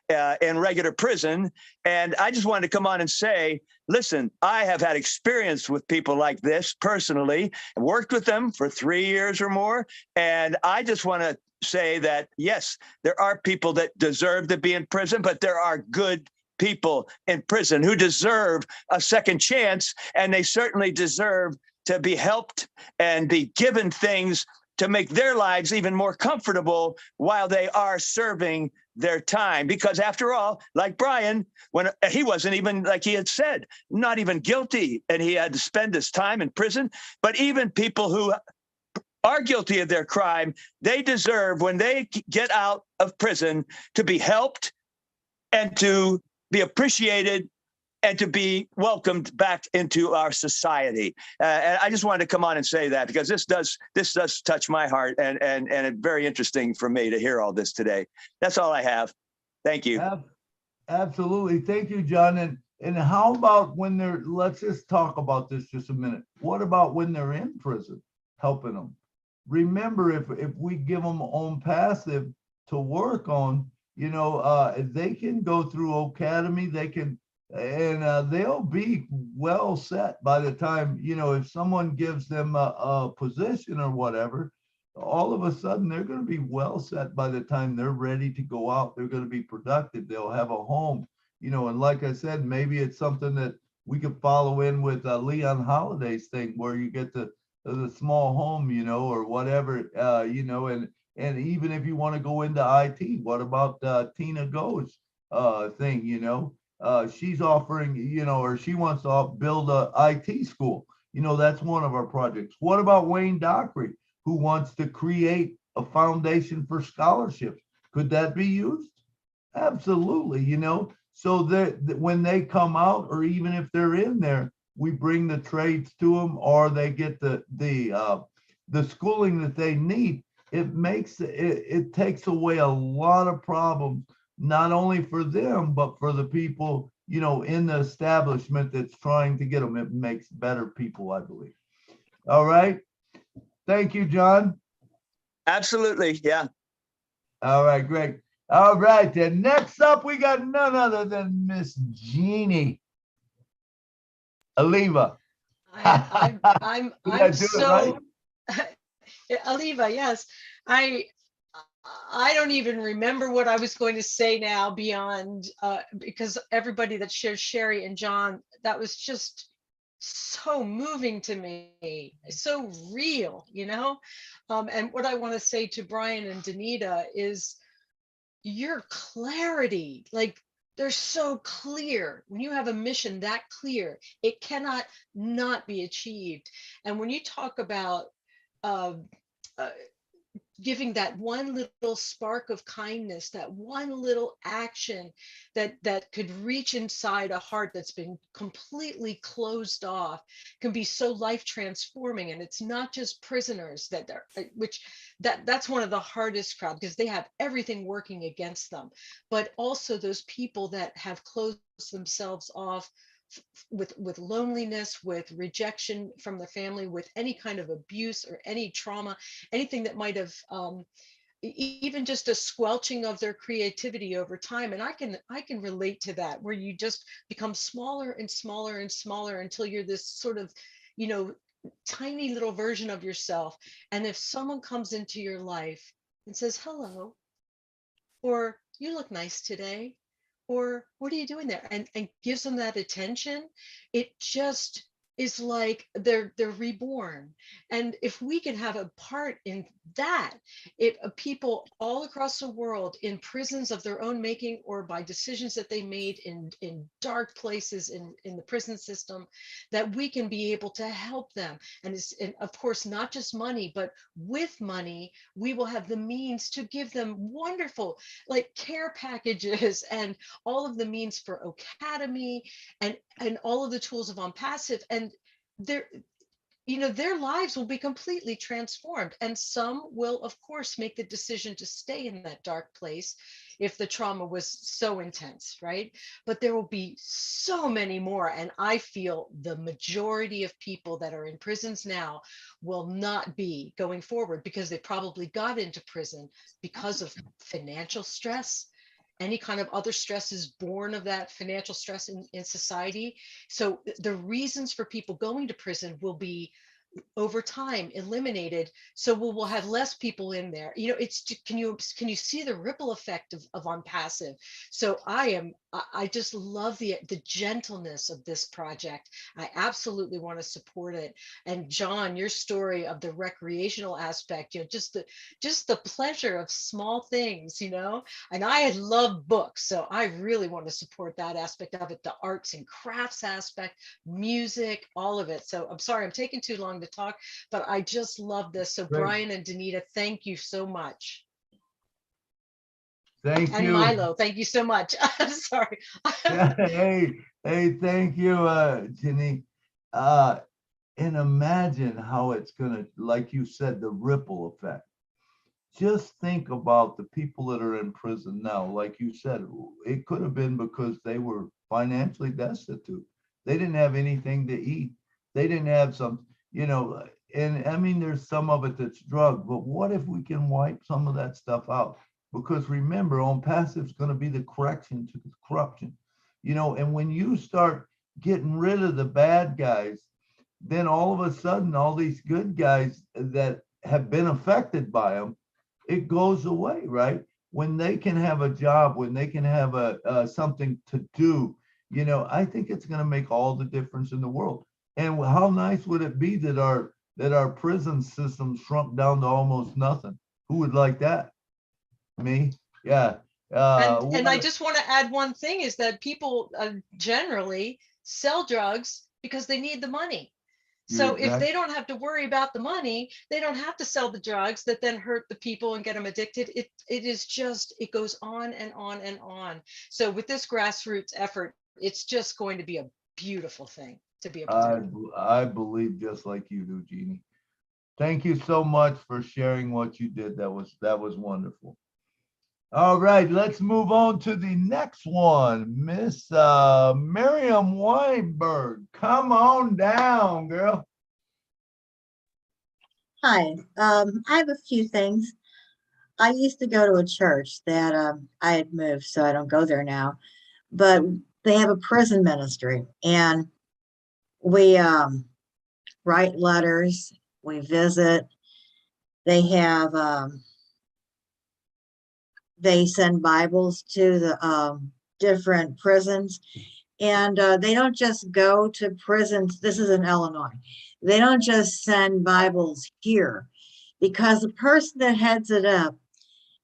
regular prison. And I just wanted to come on and say, listen, I have had experience with people like this personally, worked with them for 3 years or more. And I just want to say that, yes, there are people that deserve to be in prison, but there are good people in prison who deserve a second chance, and they certainly deserve to be helped and be given things to make their lives even more comfortable while they are serving their time. Because after all, like Bryan, when he wasn't even, like he had said, not even guilty, and he had to spend his time in prison. But even people who are guilty of their crime, they deserve, when they get out of prison, to be helped and to be appreciated and to be welcomed back into our society. And I just wanted to come on and say that, because this does touch my heart, and it's very interesting for me to hear all this today. That's all I have. Thank you. Absolutely. Thank you, John. And how about when they're, let's just talk about this just a minute. What about when they're in prison, helping them? Remember, if we give them on passive to work on, they can go through academy, they can, and they'll be well set by the time, if someone gives them a position or whatever, all of a sudden they're going to be well set by the time they're ready to go out. They're going to be productive. They'll have a home, and like I said, maybe it's something that we could follow in with Leon Holiday's thing, where you get the small home, or whatever, and even if you want to go into IT, what about Tina Go's thing, she's offering, or she wants to build a IT school. That's one of our projects. What about Wayne Dockery, who wants to create a foundation for scholarships? Could that be used? Absolutely, so that when they come out, or even if they're in there, we bring the trades to them, or they get the schooling that they need. It takes away a lot of problems, not only for them, but for the people, in the establishment that's trying to get them. It makes better people, I believe. All right. Thank you, John. Absolutely. Yeah. All right, great. All right. Then next up, we got none other than Miss Jeannie Aliva. I'm so right? Aliva, yes. I don't even remember what I was going to say now, beyond because everybody that shares Sherry and John, that was just so moving to me, so real, and what I want to say to Bryan and Donita is your clarity, like, they're so clear. When you have a mission that clear, it cannot not be achieved. And when you talk about giving that one little spark of kindness, that one little action that could reach inside a heart that's been completely closed off, can be so life transforming. And it's not just prisoners that's one of the hardest crowd, because they have everything working against them, but also those people that have closed themselves off with loneliness, with rejection from the family, with any kind of abuse or any trauma, anything that might have even just a squelching of their creativity over time. And I can relate to that, where you just become smaller and smaller and smaller until you're this sort of, tiny little version of yourself. And if someone comes into your life and says hello, or you look nice today, or what are you doing there, and gives them that attention, it just is like they're reborn. And if we can have a part in that, if people all across the world in prisons of their own making, or by decisions that they made in dark places in the prison system, that we can be able to help them. And of course, not just money, but with money, we will have the means to give them wonderful like care packages and all of the means for academy and all of the tools of On Passive. And their their lives will be completely transformed, and some will of course make the decision to stay in that dark place if the trauma was so intense, right? But there will be so many more, and I feel the majority of people that are in prisons now will not be going forward, because they probably got into prison because of financial stress, any kind of other stresses born of that financial stress in society. So the reasons for people going to prison will be over time eliminated, so we'll have less people in there. It's can you see the ripple effect of On Passive? So I just love the gentleness of this project. I absolutely want to support it. And John, your story of the recreational aspect, just the pleasure of small things, and I had loved books, so I really want to support that aspect of it, the arts and crafts aspect, music, all of it. So I'm sorry I'm taking too long to talk, but I just love this. So Great. Bryan and Donita, thank you so much. Thank And you. Milo, thank you so much. I'm sorry. Yeah, hey, thank you, Jenny. And imagine how it's gonna, like you said, the ripple effect. Just think about the people that are in prison now. Like you said, it could have been because they were financially destitute. They didn't have anything to eat. They didn't have some, and I mean, there's some of it that's drug, but what if we can wipe some of that stuff out? Because remember, On Passive is going to be the correction to the corruption, and when you start getting rid of the bad guys, then all of a sudden, all these good guys that have been affected by them, it goes away, right? When they can have a job, when they can have something to do, I think it's going to make all the difference in the world. And how nice would it be that our prison system shrunk down to almost nothing? Who would like that? Me? Yeah. And I just want to add one thing, is that people generally sell drugs because they need the money. So if they don't have to worry about the money, they don't have to sell the drugs that then hurt the people and get them addicted. It goes on and on and on. So with this grassroots effort, it's just going to be a beautiful thing to be able to do. I believe just like you do, Jeannie. Thank you so much for sharing what you did. That was wonderful. All right, let's move on to the next one. Miss Miriam Weinberg, come on down, girl. Hi, I have a few things. I used to go to a church that I had moved, so I don't go there now, but they have a prison ministry, and we write letters, we visit. They have they send Bibles to the different prisons, and they don't just go to prisons. This is in Illinois. They don't just send Bibles here, because the person that heads it up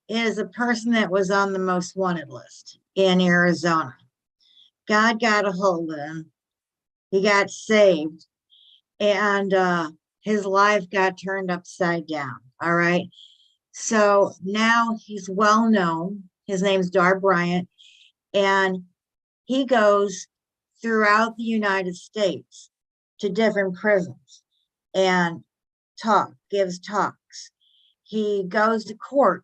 is a person that was on the most wanted list in Arizona. God got a hold of him. He got saved, and his life got turned upside down. All right. So now he's well known. His name's Bryan, and he goes throughout the United States to different prisons and gives talks. He goes to court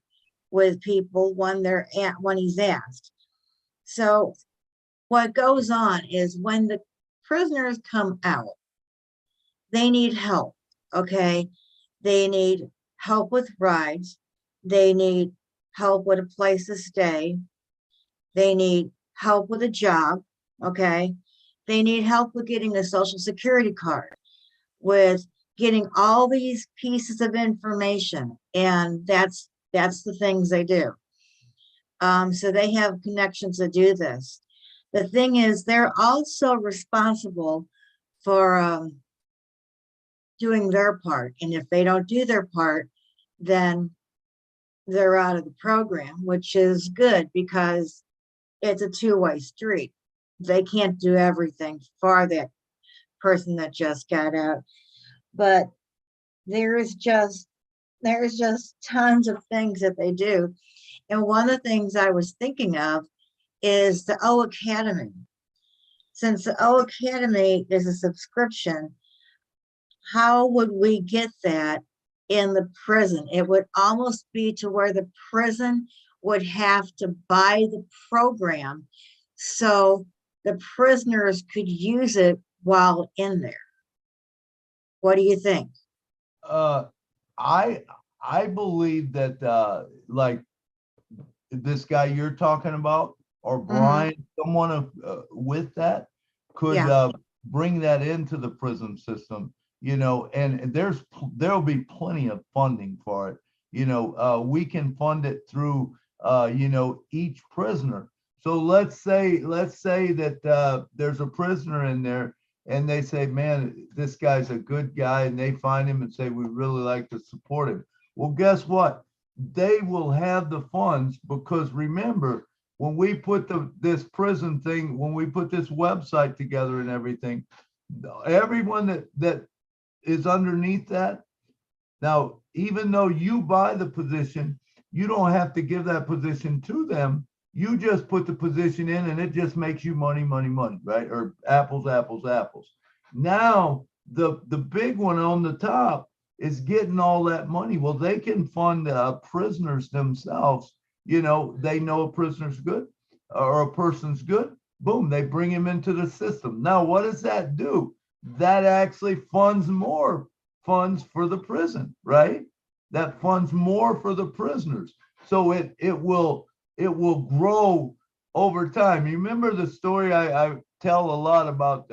with people when he's asked. So what goes on is, when the prisoners come out, they need help. Okay. They need help with rides. They need help with a place to stay. They need help with a job. Okay. They need help with getting a social security card, with getting all these pieces of information. And that's the things they do. So they have connections to do this. The thing is, they're also responsible for doing their part. And if they don't do their part, then they're out of the program, which is good because it's a two-way street. They can't do everything for that person that just got out. But there's just tons of things that they do. And one of the things I was thinking of is the O Academy. Since the O Academy is a subscription, how would we get that in the prison? It would almost be to where the prison would have to buy the program so the prisoners could use it while in there. What do you think? I believe that like this guy you're talking about, or Bryan, someone with that could bring that into the prison system, you know, and there'll be plenty of funding for it. You know, we can fund it through you know, each prisoner. So let's say that there's a prisoner in there and they say, man, this guy's a good guy, and they find him and say, we really like to support him. Well, guess what? They will have the funds, because remember, when we put this prison thing, when we put this website together and everything, everyone that is underneath that, now, even though you buy the position, you don't have to give that position to them. You just put the position in and it just makes you money, right? Or apples, apples, apples. Now, the big one on the top is getting all that money. Well, they can fund prisoners themselves. You know, they know a prisoner's good or a person's good. Boom, they bring him into the system. Now, what does that do? That actually funds more funds for the prison, right? That funds more for the prisoners. So it will grow over time. You remember the story I tell a lot about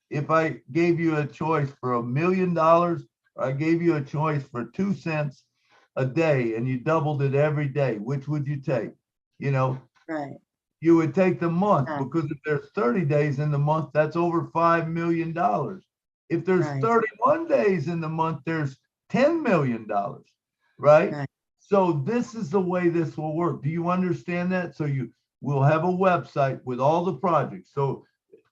if I gave you a choice for $1 million, or I gave you a choice for 2 cents a day and you doubled it every day, which would you take? You know, Right. You would take the month, because if there's 30 days in the month, that's over $5 million. If there's 31 days in the month, there's $10 million, right? So this is the way this will work. Do you understand that? So you will have a website with all the projects. So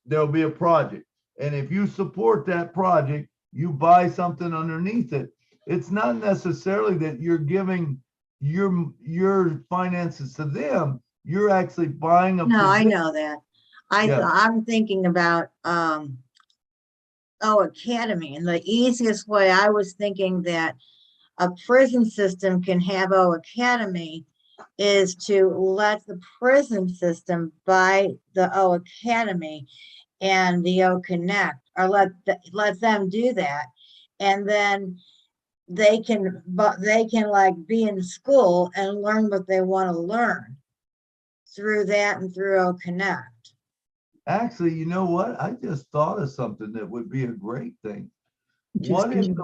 there'll be a project. And if you support that project, you buy something underneath it. It's not necessarily that you're giving your finances to them. You're actually buying a No, I position. know that. I'm thinking about Academy, and the easiest way I was thinking that a prison system can have Academy is to let the prison system buy the Academy and the Connect, or let them do that, and then they can like be in school and learn what they want to learn through that and through Connect. Actually, you know what? I just thought of something that would be a great thing. What if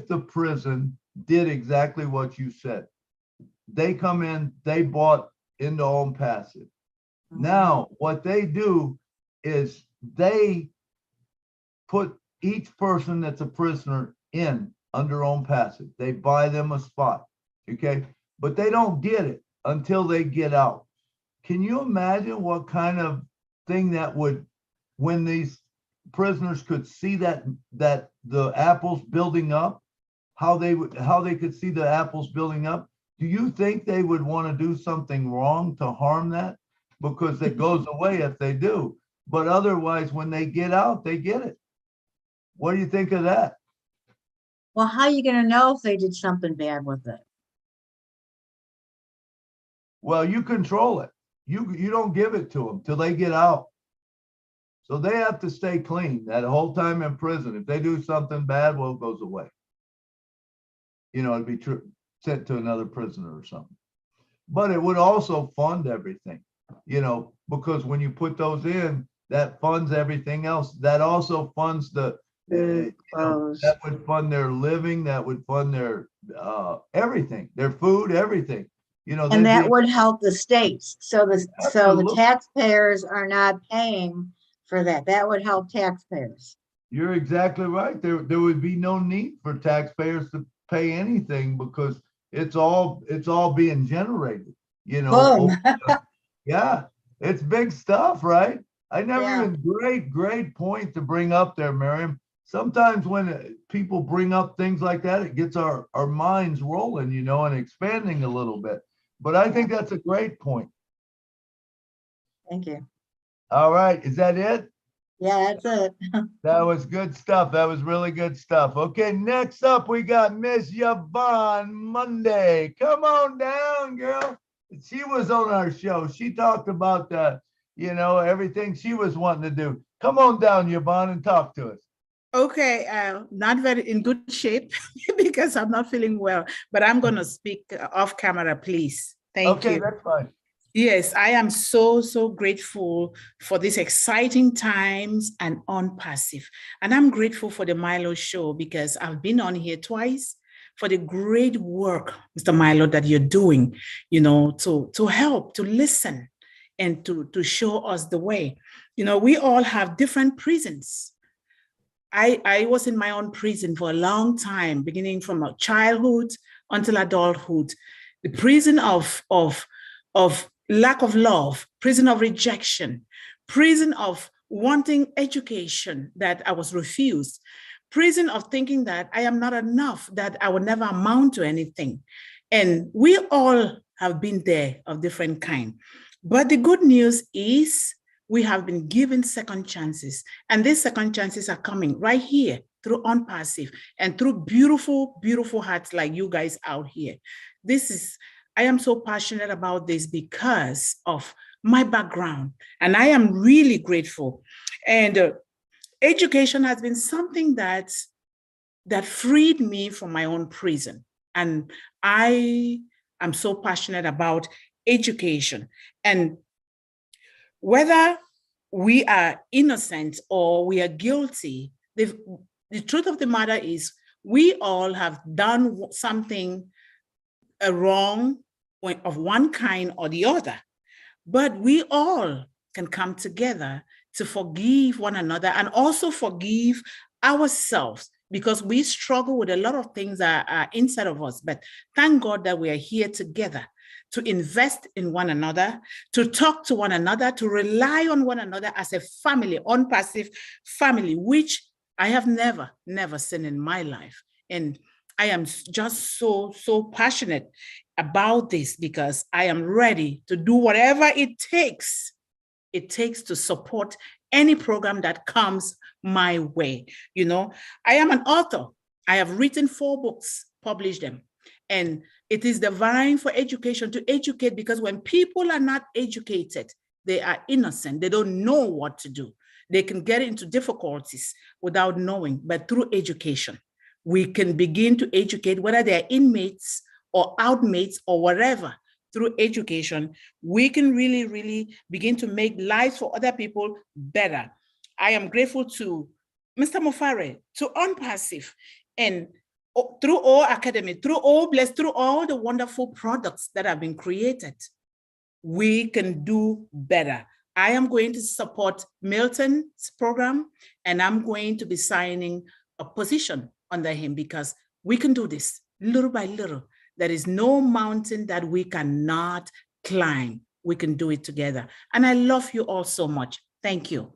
the prison did exactly what you said? They come in, they bought into Home Passive. Now, what they do is they put each person that's a prisoner in under Home Passive. They buy them a spot, okay? But they don't get it until they get out. Can you imagine what kind of thing that would, when these prisoners could see that the apples building up, how they could see the apples building up? Do you think they would want to do something wrong to harm that? Because it goes away if they do. But otherwise, when they get out, they get it. What do you think of that? Well, how are you going to know if they did something bad with it? Well, you control it. You don't give it to them till they get out. So they have to stay clean that whole time in prison. If they do something bad, well, it goes away. You know, it'd be sent to another prisoner or something. But it would also fund everything, you know, because when you put those in, that funds everything else. That also funds that would fund their living, that would fund their everything, their food, everything. You know, and that would help the states. So the Absolutely. taxpayers are not paying for that. That would help taxpayers. You're exactly right. There would be no need for taxpayers to pay anything because it's all being generated, you know. Boom. Yeah, it's big stuff, right? I never Yeah. even great point to bring up there, Miriam. Sometimes when people bring up things like that, it gets our minds rolling, you know, and expanding a little bit. But I think that's a great point. Thank you. All right, is that it? Yeah, that's it. That was good stuff. That was really good stuff. Okay, next up we got Miss Yvonne Monday. Come on down, girl. She was on our show. She talked about you know, everything she was wanting to do. Come on down, Yvonne, and talk to us. Okay, not very in good shape because I'm not feeling well, but I'm going to speak off camera, please. Thank you. Okay, that's fine. Yes, I am so grateful for these exciting times and on passive. And I'm grateful for the Milo show because I've been on here twice for the great work, Mr. Milo, that you're doing, you know, to help, to listen, and to show us the way. You know, we all have different prisons. I was in my own prison for a long time, beginning from childhood until adulthood. The prison of lack of love, prison of rejection, prison of wanting education that I was refused, prison of thinking that I am not enough, that I will never amount to anything. And we all have been there of different kind. But the good news is we have been given second chances. And these second chances are coming right here through OnPassive and through beautiful hearts like you guys out here. I am so passionate about this because of my background, and I am really grateful. And education has been something that freed me from my own prison. And I am so passionate about education. And whether we are innocent or we are guilty, the truth of the matter is we all have done something wrong of one kind or the other, but we all can come together to forgive one another and also forgive ourselves, because we struggle with a lot of things that are inside of us. But thank God that we are here together to invest in one another, to talk to one another, to rely on one another as a family, OnPassive family, which I have never seen in my life. And I am just so passionate about this because I am ready to do whatever it takes to support any program that comes my way. You know, I am an author. I have written 4 books, published them. And it is divine for education to educate, because when people are not educated, they are innocent. They don't know what to do. They can get into difficulties without knowing. But through education, we can begin to educate, whether they're inmates or outmates or whatever. Through education, we can really begin to make lives for other people better. I am grateful to Mr. Mofare, to OnPassive, and through all academy, through all blessed, through all the wonderful products that have been created, we can do better. I am going to support Melton's program, and I'm going to be signing a position under him because we can do this little by little. There is no mountain that we cannot climb. We can do it together. And I love you all so much. Thank you.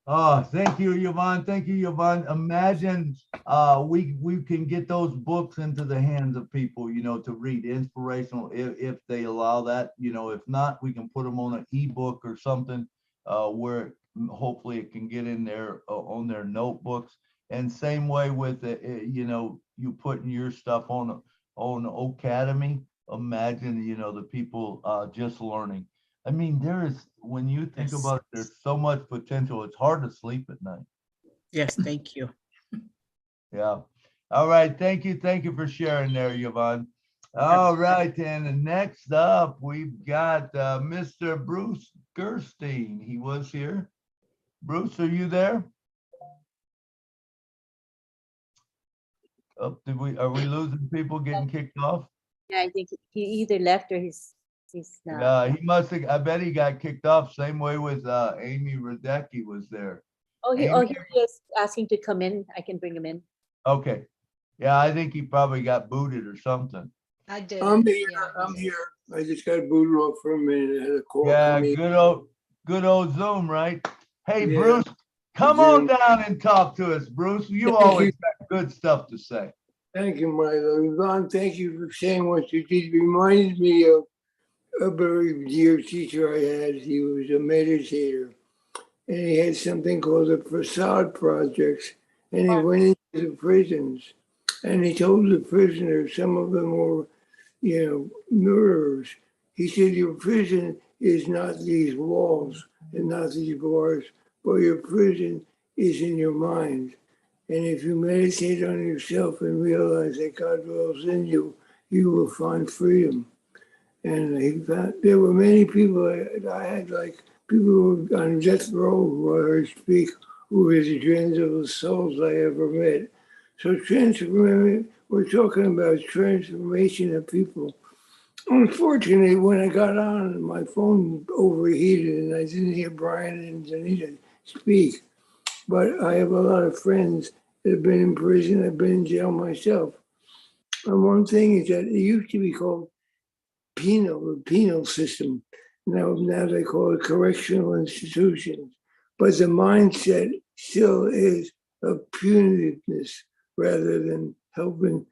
Oh, thank you, Yvonne. Thank you, Yvonne. Imagine we can get those books into the hands of people, you know, to read, inspirational, if they allow that. You know, if not, we can put them on an ebook or something where hopefully it can get in there on their notebooks. And same way with you know, you putting your stuff on Academy. Imagine, you know, the people just learning. I mean, when you think about it, there's so much potential. It's hard to sleep at night. Yes, thank you. Yeah. All right. Thank you. Thank you for sharing there, Yvonne. All right. And next up, we've got Mr. Bruce Gerstein. He was here. Bruce, are you there? Oh, are we losing people getting kicked off? Yeah, I think he either left or he's He's not. Yeah, he must have, I bet he got kicked off. Same way with Amy Radecki was there. Oh, he Amy- is asking to come in. I can bring him in. Okay. Yeah, I think he probably got booted or something. I did. I'm it. here. Yeah, I'm here. I just got booted off for a minute. I had a call Yeah, come in. good old Zoom, right? Hey, Yeah, Bruce, come on Zoom. down and talk to us, Bruce. You Thank always you. got good stuff to say. Thank you, Milo. Yvonne, thank you for saying what you did. Reminded me of a very dear teacher I had. He was a meditator, and he had something called the Prasad Projects, and he went into the prisons, and he told the prisoners, some of them were, murderers. He said, your prison is not these walls and not these bars, but your prison is in your mind. And if you meditate on yourself and realize that God dwells in you, you will find freedom. And he found, there were many people I had, like people who were on death row who I heard speak, who were the gentlest souls I ever met. So we're talking about transformation of people. Unfortunately, when I got on, my phone overheated and I didn't hear Bryan and Donita speak. But I have a lot of friends that have been in prison. I've been in jail myself. And one thing is that it used to be called the penal system. Now they call it correctional institutions. But the mindset still is of punitiveness rather than helping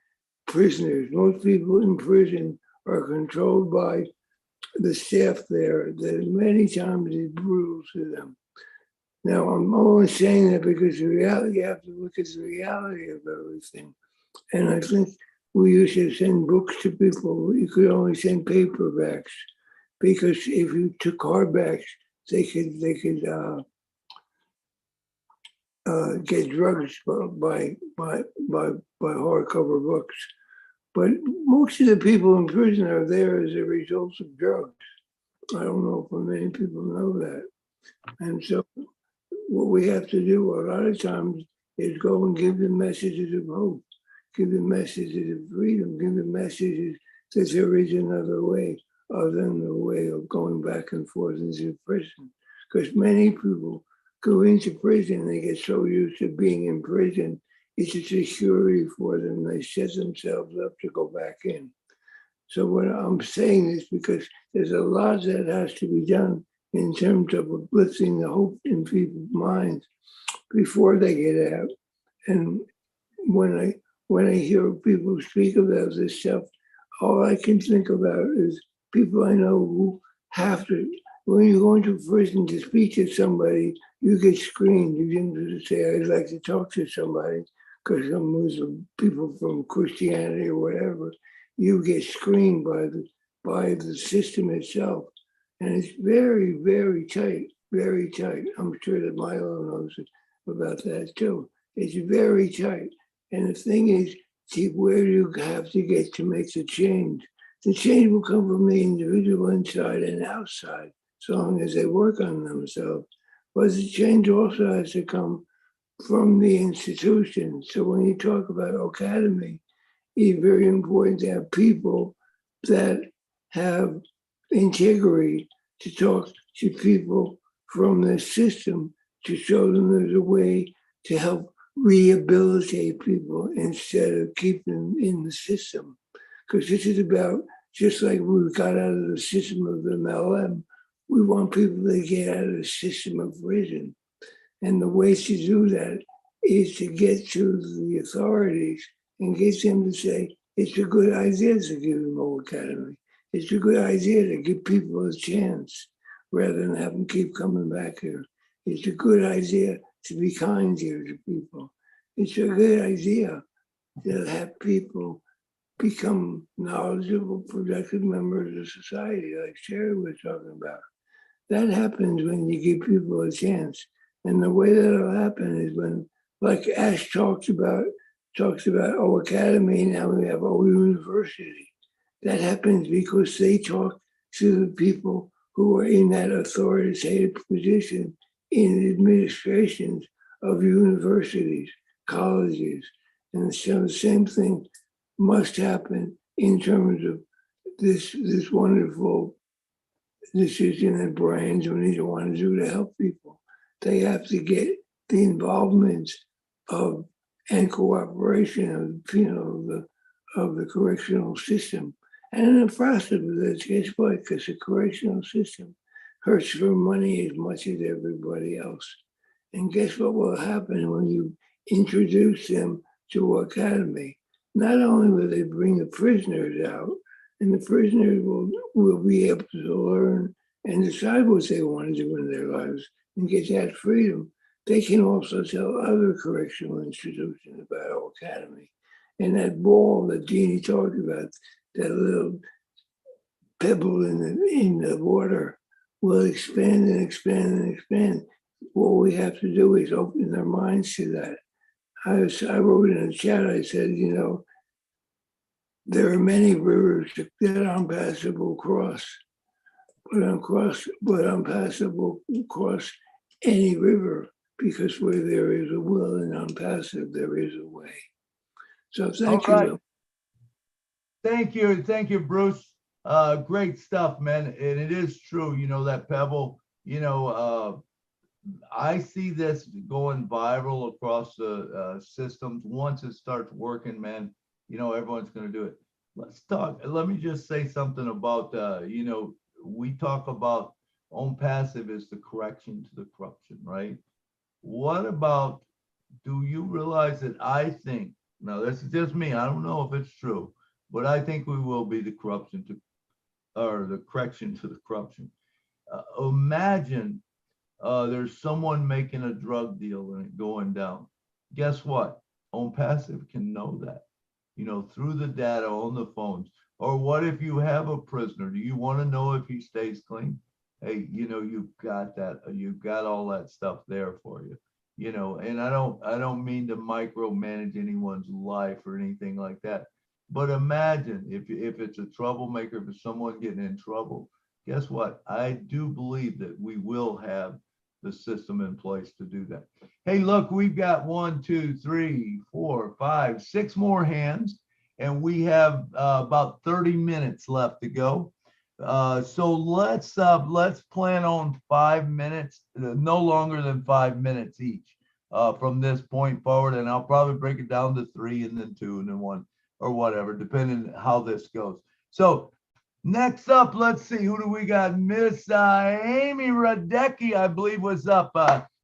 prisoners. Most people in prison are controlled by the staff there that many times is brutal to them. Now, I'm only saying that because the reality, you have to look at the reality of everything. And I think we used to send books to people. You could only send paperbacks because if you took hardbacks, they could get drugs by hardcover books. But most of the people in prison are there as a result of drugs. I don't know if many people know that. And so what we have to do a lot of times is go and give them messages of hope, give them messages of freedom, give them messages that there is another way other than the way of going back and forth into prison. Because many people go into prison, they get so used to being in prison, it's a security for them. They set themselves up to go back in. So when I'm saying this, because there's a lot that has to be done in terms of uplifting the hope in people's minds before they get out. And when I hear people speak about this stuff, all I can think about is people I know who have to, when you go into prison to speak to somebody, you get screened. You didn't say, I'd like to talk to somebody, because some Muslim people from Christianity or whatever, you get screened by the system itself. And it's very, very tight, very tight. I'm sure that Milo knows about that too. It's very tight. And the thing is, see, where do you have to get to make the change? The change will come from the individual inside and outside, so long as they work on themselves. But the change also has to come from the institution. So when you talk about academy, it's very important to have people that have integrity to talk to people from the system to show them there's a way to help rehabilitate people instead of keeping them in the system. Because this is about, just like we got out of the system of MLM, we want people to get out of the system of prison. And the way to do that is to get to the authorities and get them to say, it's a good idea to give them an academy. It's a good idea to give people a chance rather than have them keep coming back here. It's a good idea to be kind here to people. It's a good idea to have people become knowledgeable, productive members of society, like Sherry was talking about. That happens when you give people a chance. And the way that'll happen is when, like Ash talks about academy, now we have university. That happens because they talk to the people who are in that authoritative position in administrations of universities, colleges. And so the same thing must happen in terms of this wonderful decision that Bryan and Donita want to do to help people. They have to get the involvement of and cooperation of the correctional system. And in the process of this, guess what? Because the correctional system hurts for money as much as everybody else. And guess what will happen when you introduce them to academy? Not only will they bring the prisoners out, and the prisoners will be able to learn and decide what they want to do in their lives and get that freedom. They can also tell other correctional institutions about our academy. And that ball that Jeannie talked about, that little pebble in the water, will expand and expand and expand. What we have to do is open their minds to that. I wrote in the chat, I said, there are many rivers that are unpassable across, but unpassable across any river, because where there is a will and unpassive, there is a way. So thank you. Right. Thank you, Bruce. Great stuff, man. And it is true, that pebble, I see this going viral across the systems. Once it starts working, man, everyone's going to do it. Let's talk. Let me just say something about, we talk about own passive is the correction to the corruption, right? What about, do you realize that I think, now this is just me, I don't know if it's true, but I think we will be the corruption to, or the correction to the corruption. Imagine there's someone making a drug deal and it going down. Guess what? Own passive can know that, through the data on the phones. Or what if you have a prisoner? Do you want to know if he stays clean? Hey, you've got that. You've got all that stuff there for you. And I don't mean to micromanage anyone's life or anything like that. But imagine if it's a troublemaker, if it's someone getting in trouble, guess what? I do believe that we will have the system in place to do that. Hey, look, we've got 1, 2, 3, 4, 5, 6 more hands, and we have about 30 minutes left to go. So let's plan on 5 minutes, no longer than 5 minutes each from this point forward, and I'll probably break it down to 3 and then 2 and then 1 or whatever, depending how this goes. So next up, let's see, who do we got? Miss Amy Radecki, I believe, was up.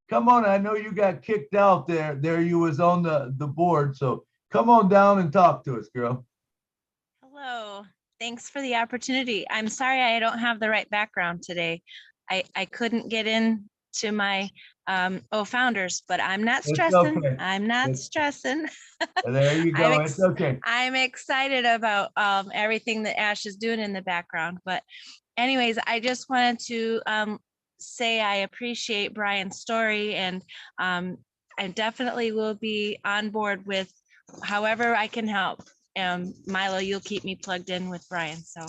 Come on, I know you got kicked out there. There you was on the board, so come on down and talk to us, girl. Hello, thanks for the opportunity. I'm sorry I don't have the right background today. I couldn't get in to my founders, but I'm not stressing. Okay. I'm not stressing. There you go. It's okay. I'm excited about everything that Ash is doing in the background. But anyways, I just wanted to say I appreciate Bryan's story, and I definitely will be on board with however I can help. Milo, you'll keep me plugged in with Bryan. So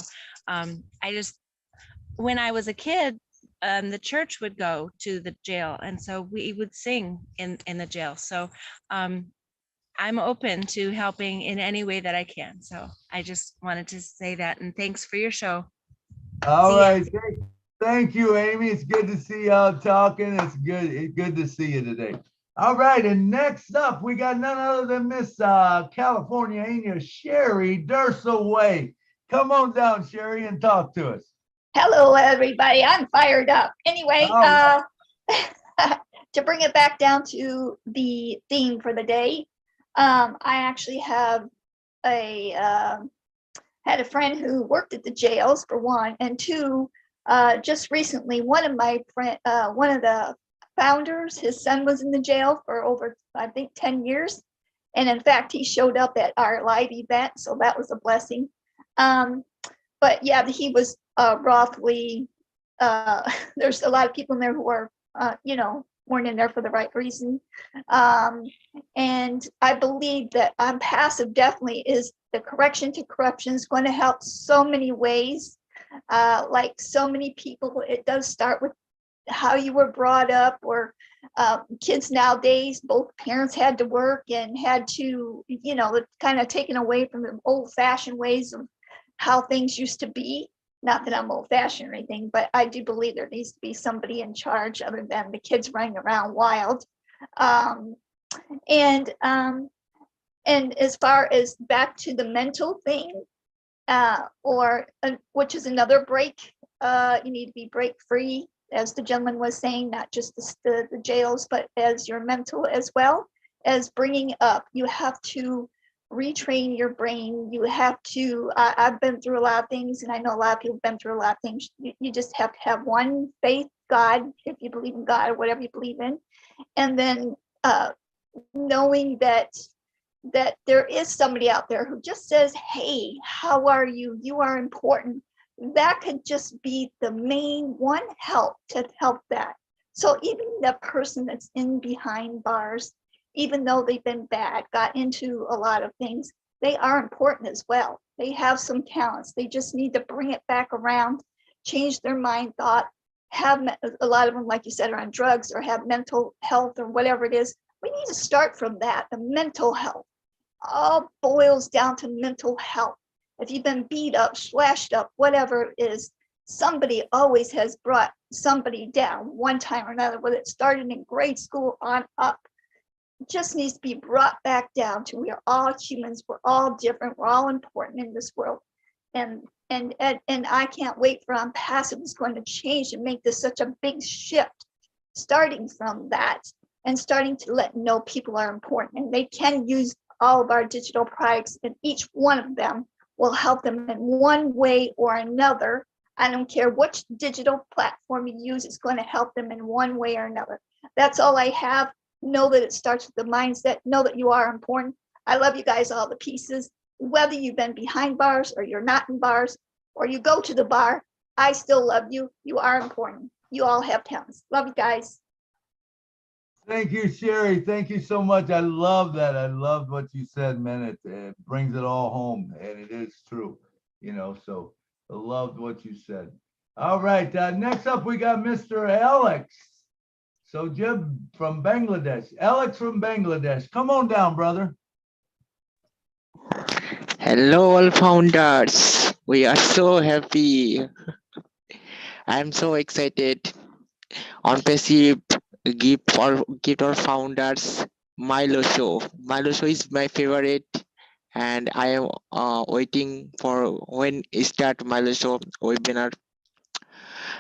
when I was a kid, the church would go to the jail, and so we would sing in the jail. So I'm open to helping in any way that I can. So I just wanted to say that, and thanks for your show. All right. Thank you, Amy. It's good to see y'all talking. It's good to see you today. All right, and next up, we got none other than Miss California, Sherry Dursaway. Come on down, Sherry, and talk to us. Hello, everybody. I'm fired up. Anyway, to bring it back down to the theme for the day, I actually have had a friend who worked at the jails, for one, and two, just recently, one of the founders, his son was in the jail for over, I think, 10 years. And in fact, he showed up at our live event, so that was a blessing. But yeah, he was wrongfully, there's a lot of people in there who are, weren't in there for the right reason. And I believe that passive definitely is the correction to corruption is going to help so many ways. Like so many people, it does start with how you were brought up, or kids nowadays, both parents had to work and had to, kind of taken away from the old fashioned ways of how things used to be. Not that I'm old fashioned or anything, but I do believe there needs to be somebody in charge other than the kids running around wild. Um, and um, and as far as back to the mental thing, which is another break, you need to be break free, as the gentleman was saying, not just the jails, but as your mental as well as bringing up. You have to retrain your brain. You have to, I've been through a lot of things, and I know a lot of people have been through a lot of things. You just have to have one faith, God, if you believe in God or whatever you believe in, and then knowing that there is somebody out there who just says, hey, how are you? You are important. That could just be the main one help to help that. So even the person that's in behind bars, even though they've been bad, got into a lot of things, they are important as well. They have some talents. They just need to bring it back around, change their mind thought, have a lot of them, like you said, are on drugs or have mental health or whatever it is. We need to start from that, the mental health. All boils down to mental health. If you've been beat up, slashed up, whatever it is, somebody always has brought somebody down one time or another, whether it started in grade school on up. It just needs to be brought back down to we are all humans, we're all different, we're all important in this world. And I can't wait for I'm Passive is going to change and make this such a big shift, starting from that and starting to know people are important and they can use all of our digital products, and each one of them will help them in one way or another. I don't care which digital platform you use, it's going to help them in one way or another. That's all I have. Know that it starts with the mindset. Know that you are important. I love you guys all the pieces. Whether you've been behind bars or you're not in bars or you go to the bar, I still love you. You are important. You all have talents. Love you guys. Thank you, Sherry. Thank you so much. I love that. I love what you said, man. It brings it all home, and it is true, so I loved what you said. All right, next up, we got Mr. Alex. So Jim from Bangladesh. Alex from Bangladesh. Come on down, brother. Hello, all founders. We are so happy. I'm so excited. On Passive, give our founders Milo show. Milo show is my favorite, and I am waiting for when it start Milo show webinar.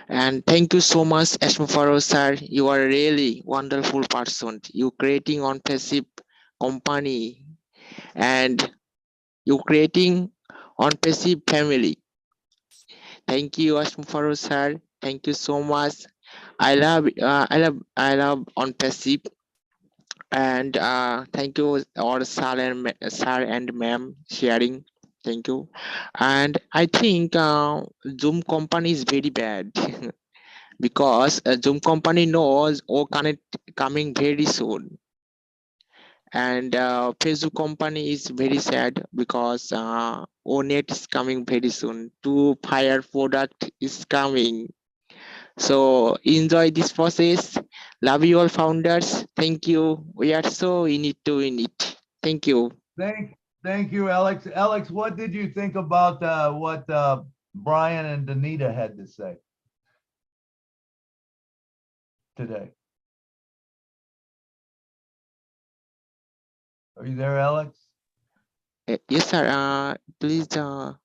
And thank you so much, Ashmufaro sir. You are really wonderful person. You creating on Passive company, and you creating on Passive family. Thank you, Ashmufaro sir. Thank you so much. I love on Passive, and thank you all sir and ma'am sharing. Thank you. And I think Zoom company is very bad because Zoom company knows connect coming very soon, and Facebook company is very sad because ONET is coming very soon. Two fire product is coming. So enjoy this process. Love you all founders. Thank you. We are so in it to win it. Thank you. Thank you, Alex. Alex, what did you think about what Bryan and Donita had to say today? Are you there, Alex? Yes, sir. Please. The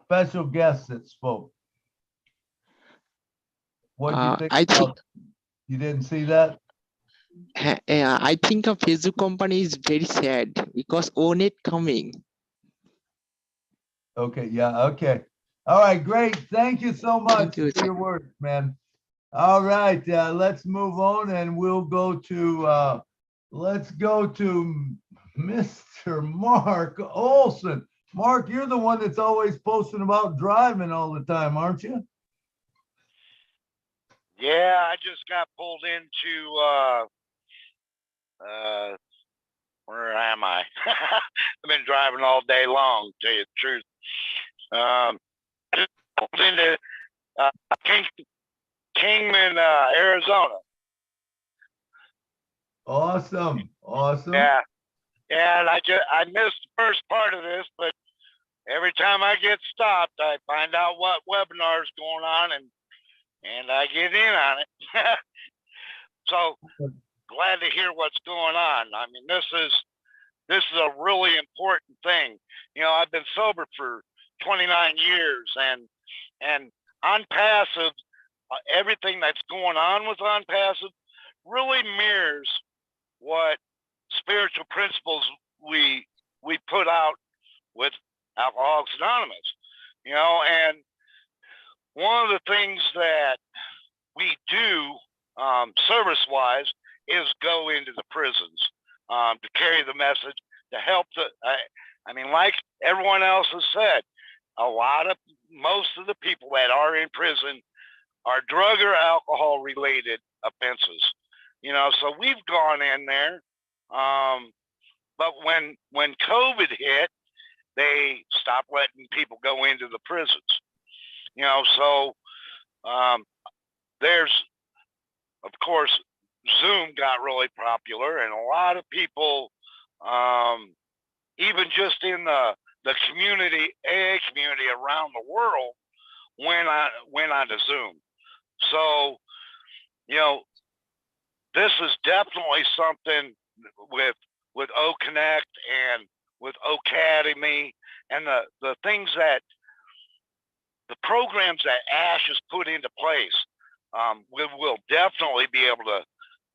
special guest that spoke. What do you think? I think you didn't see that. I think a Facebook company is very sad because ONET coming. Okay. Yeah. Okay. All right. Great. Thank you so much for your words, man. All right. Let's move on, and we'll go to Mr. Mark Olson. Mark, you're the one that's always posting about driving all the time, aren't you? Yeah, I just got pulled into where am I? I've been driving all day long, to tell you the truth. Pulled into Kingman, Arizona. Awesome. Yeah, and I missed the first part of this, but every time I get stopped, I find out what webinar's going on, and I get in on it. So glad to hear what's going on. I mean, this is a really important thing. You know, I've been sober for 29 years, and on passive, everything that's going on with on passive really mirrors what spiritual principles we put out with Alcoholics Anonymous. You know, and one of the things that we do service-wise is go into the prisons to carry the message, to help I mean, like everyone else has said, most of the people that are in prison are drug or alcohol related offenses. You know, so we've gone in there. But when COVID hit, they stopped letting people go into the prisons. You know, so there's, of course, Zoom got really popular, and a lot of people, even just in the community, AA community around the world, went onto Zoom. So, you know, this is definitely something with O Connect and with Academy and the things that the programs that Ash has put into place. We will definitely be able to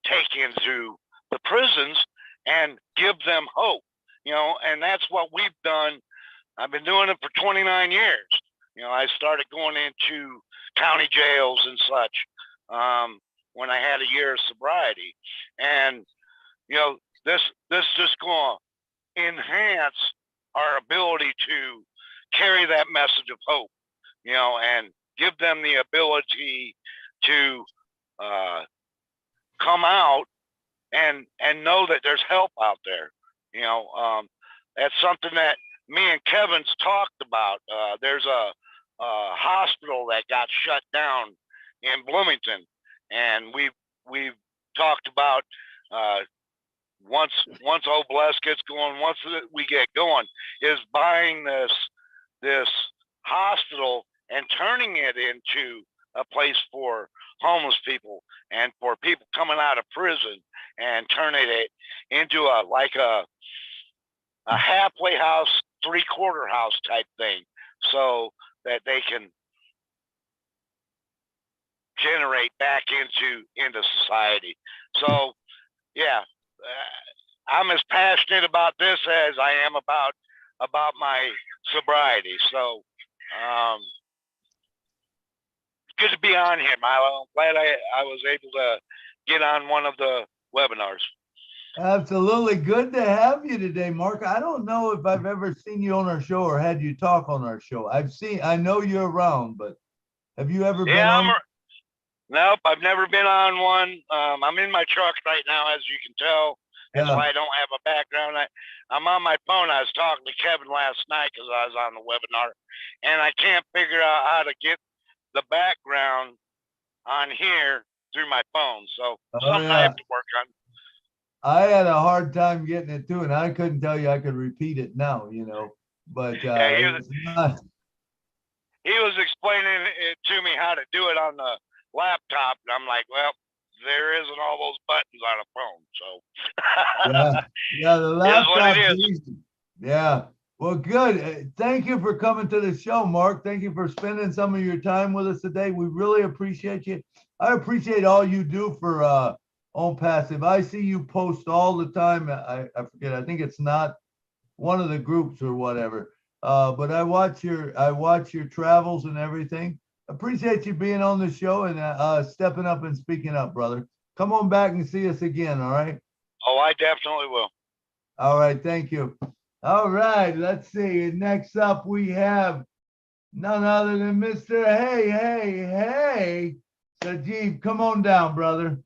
take into the prisons and give them hope, you know, and that's what we've done. I've been doing it for 29 years. You know, I started going into county jails and such when I had a year of sobriety. And, you know, this just going to enhance our ability to carry that message of hope, you know, and give them the ability to come out and know that there's help out there. You know, that's something that me and Kevin's talked about. There's a hospital that got shut down in Bloomington, and we've talked about once Oh Bless gets going, once we get going, is buying this hospital and turning it into a place for homeless people and for people coming out of prison, and turning it into a halfway house, 3/4 house type thing, so that they can generate back into society. So yeah, I'm as passionate about this as I am about my sobriety. So good to be on here, Milo. I'm glad I was able to get on one of the webinars. Absolutely. Good to have you today, Mark. I don't know if I've ever seen you on our show or had you talk on our show. I know you're around, but have you ever been on? Nope, I've never been on one. I'm in my truck right now, as you can tell. That's why I don't have a background. I'm on my phone. I was talking to Kevin last night because I was on the webinar, and I can't figure out how to get the background on here through my phone. So something I have to work on. I had a hard time getting it too, and I couldn't tell you I could repeat it now, you know, but he was explaining it to me how to do it on the laptop, and I'm like, well, there isn't all those buttons on a phone, so yeah, the laptop's easy. Yeah. Well, good. Thank you for coming to the show, Mark. Thank you for spending some of your time with us today. We really appreciate you. I appreciate all you do for On Passive. I see you post all the time. I forget. I think it's not one of the groups or whatever. But I watch your travels and everything. Appreciate you being on the show and stepping up and speaking up, brother. Come on back and see us again. All right. Oh, I definitely will. All right. Thank you. All right, let's see. Next up, we have none other than Mr. Hey, Sajib. Come on down, brother.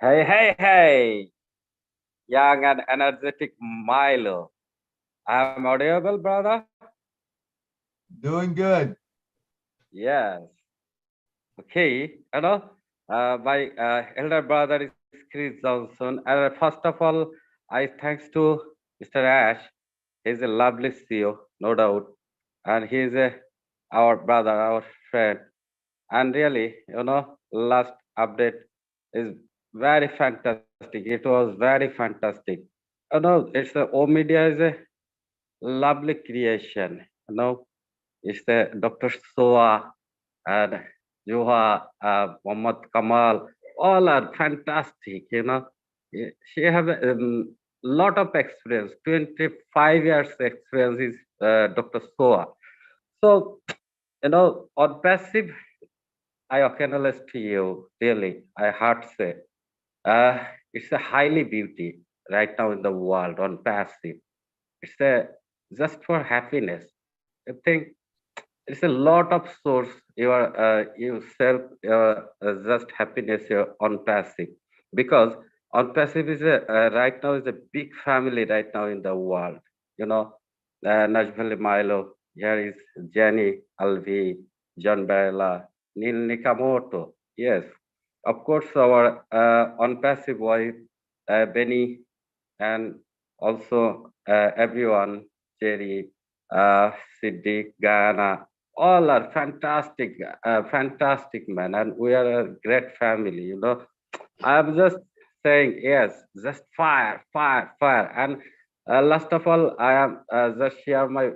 Hey, young and energetic Milo. I'm audible, brother? Doing good. Yes. Okay, my elder brother is Chris Johnson. And first of all, I thanks to Mr. Ash, he's a lovely CEO, no doubt, and he's our brother, our friend. And really, last update is very fantastic. It was very fantastic. It's the O Media is a lovely creation. It's the Dr. Soa and Juha, Muhammad Kamal, all are fantastic. She have a lot of experience, 25 years experience is Dr. Soa. So, on passive, I acknowledge to you, really, I heart say, it's a highly beauty right now in the world on passive. It's a just for happiness. I think it's a lot of source you self just happiness on passive, because on passive is a right now is a big family right now in the world. Najmali Milo, here is Jenny, Alvi, John Barella, Neil Nikamoto. Yes, of course, our on passive wife, Benny, and also everyone, Jerry, Siddiq, Gana, all are fantastic, fantastic man, and we are a great family. I'm just saying yes, just fire, fire, fire, and last of all, I am just share my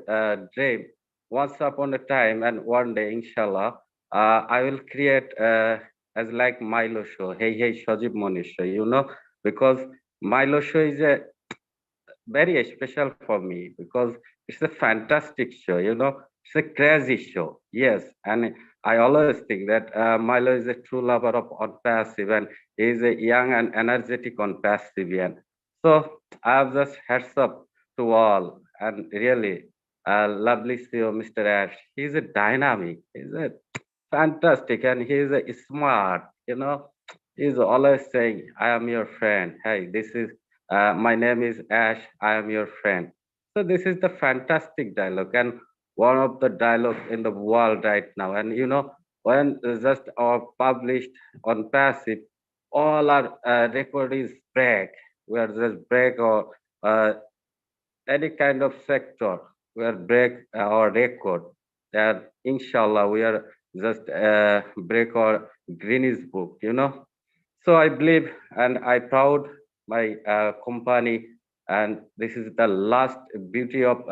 dream. Once upon a time, and one day, inshallah, I will create as like Milo show. Hey, hey, Shajib Moni show. Because Milo show is a very special for me because it's a fantastic show. It's a crazy show. Yes, and I always think that Milo is a true lover of on passive, and he is a young and energetic on passive. So I have just heads up to all, and really lovely CEO Mr. Ash. He's a dynamic. He's a fantastic, and he's a smart. He's always saying, "I am your friend. Hey, this is my name is Ash. I am your friend." So this is the fantastic dialogue, and one of the dialogue in the world right now. And when just published on passive, all our record is break. We are just break or any kind of sector. We are break our record. And inshallah, we are just break our Guinness book. So I believe and I proud my company, and this is the last beauty of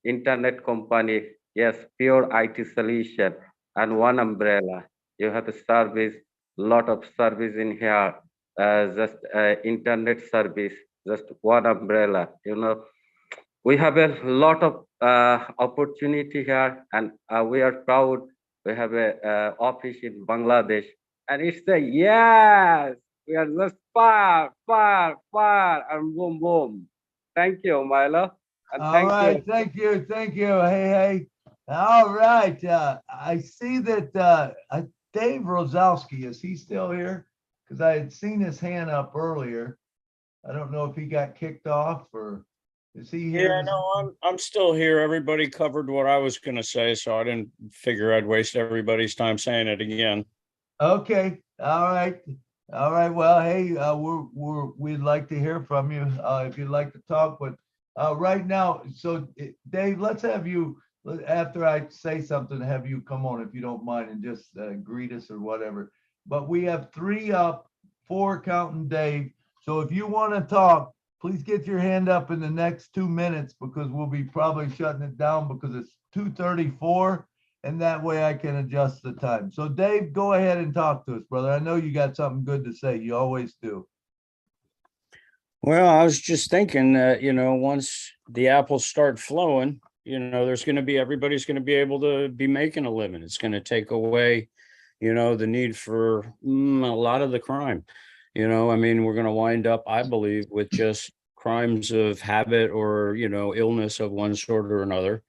internet company. Yes, pure IT solution and one umbrella. You have a service, lot of service in here. Just internet service, just one umbrella. We have a lot of opportunity here, and we are proud. We have a office in Bangladesh, and it's a yes. We are just far, far, far, and boom, boom. Thank you, Milo, and All thank right, you. thank you. Hey, hey. All right. I see that Dave Rozowski, is he still here? Because I had seen his hand up earlier. I don't know if he got kicked off or is he here? Yeah, no, I'm still here. Everybody covered what I was going to say, so I didn't figure I'd waste everybody's time saying it again. Okay. All right. All right. Well, hey, we'd like to hear from you if you'd like to talk. But right now, so Dave, let's have you, after I say something, have you come on if you don't mind and just greet us or whatever. But we have 3 up, 4 counting Dave. So if you want to talk, please get your hand up in the next 2 minutes because we'll be probably shutting it down because it's 2:34. And that way I can adjust the time. So Dave, go ahead and talk to us, brother. I know you got something good to say. You always do. Well, I was just thinking that, once the apples start flowing, there's going to be, everybody's going to be able to be making a living. It's going to take away, the need for a lot of the crime. We're going to wind up, I believe, with just crimes of habit or, illness of one sort or another.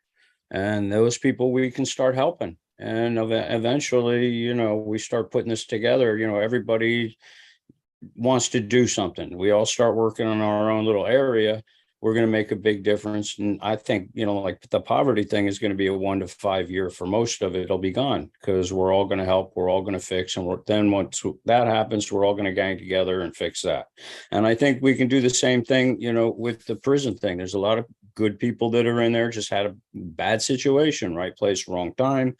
And those people we can start helping. And eventually, we start putting this together, everybody wants to do something. We all start working on our own little area, we're going to make a big difference. And I think, like the poverty thing is going to be a 1 to 5 year. For most of it, it'll be gone because we're all going to help. We're all going to fix. And then once that happens, we're all going to gang together and fix that. And I think we can do the same thing, with the prison thing. There's a lot of good people that are in there, just had a bad situation, right place, wrong time.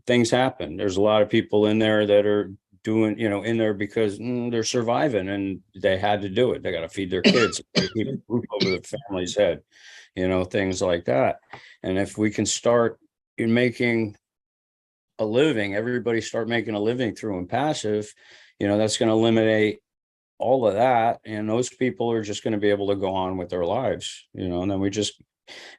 Things happen. There's a lot of people in there that are doing, in there because they're surviving and they had to do it. They got to feed their kids, keep a roof over their family's head, things like that. And if we can start making a living, everybody start making a living through Impassive, that's going to eliminate all of that. And those people are just going to be able to go on with their lives, and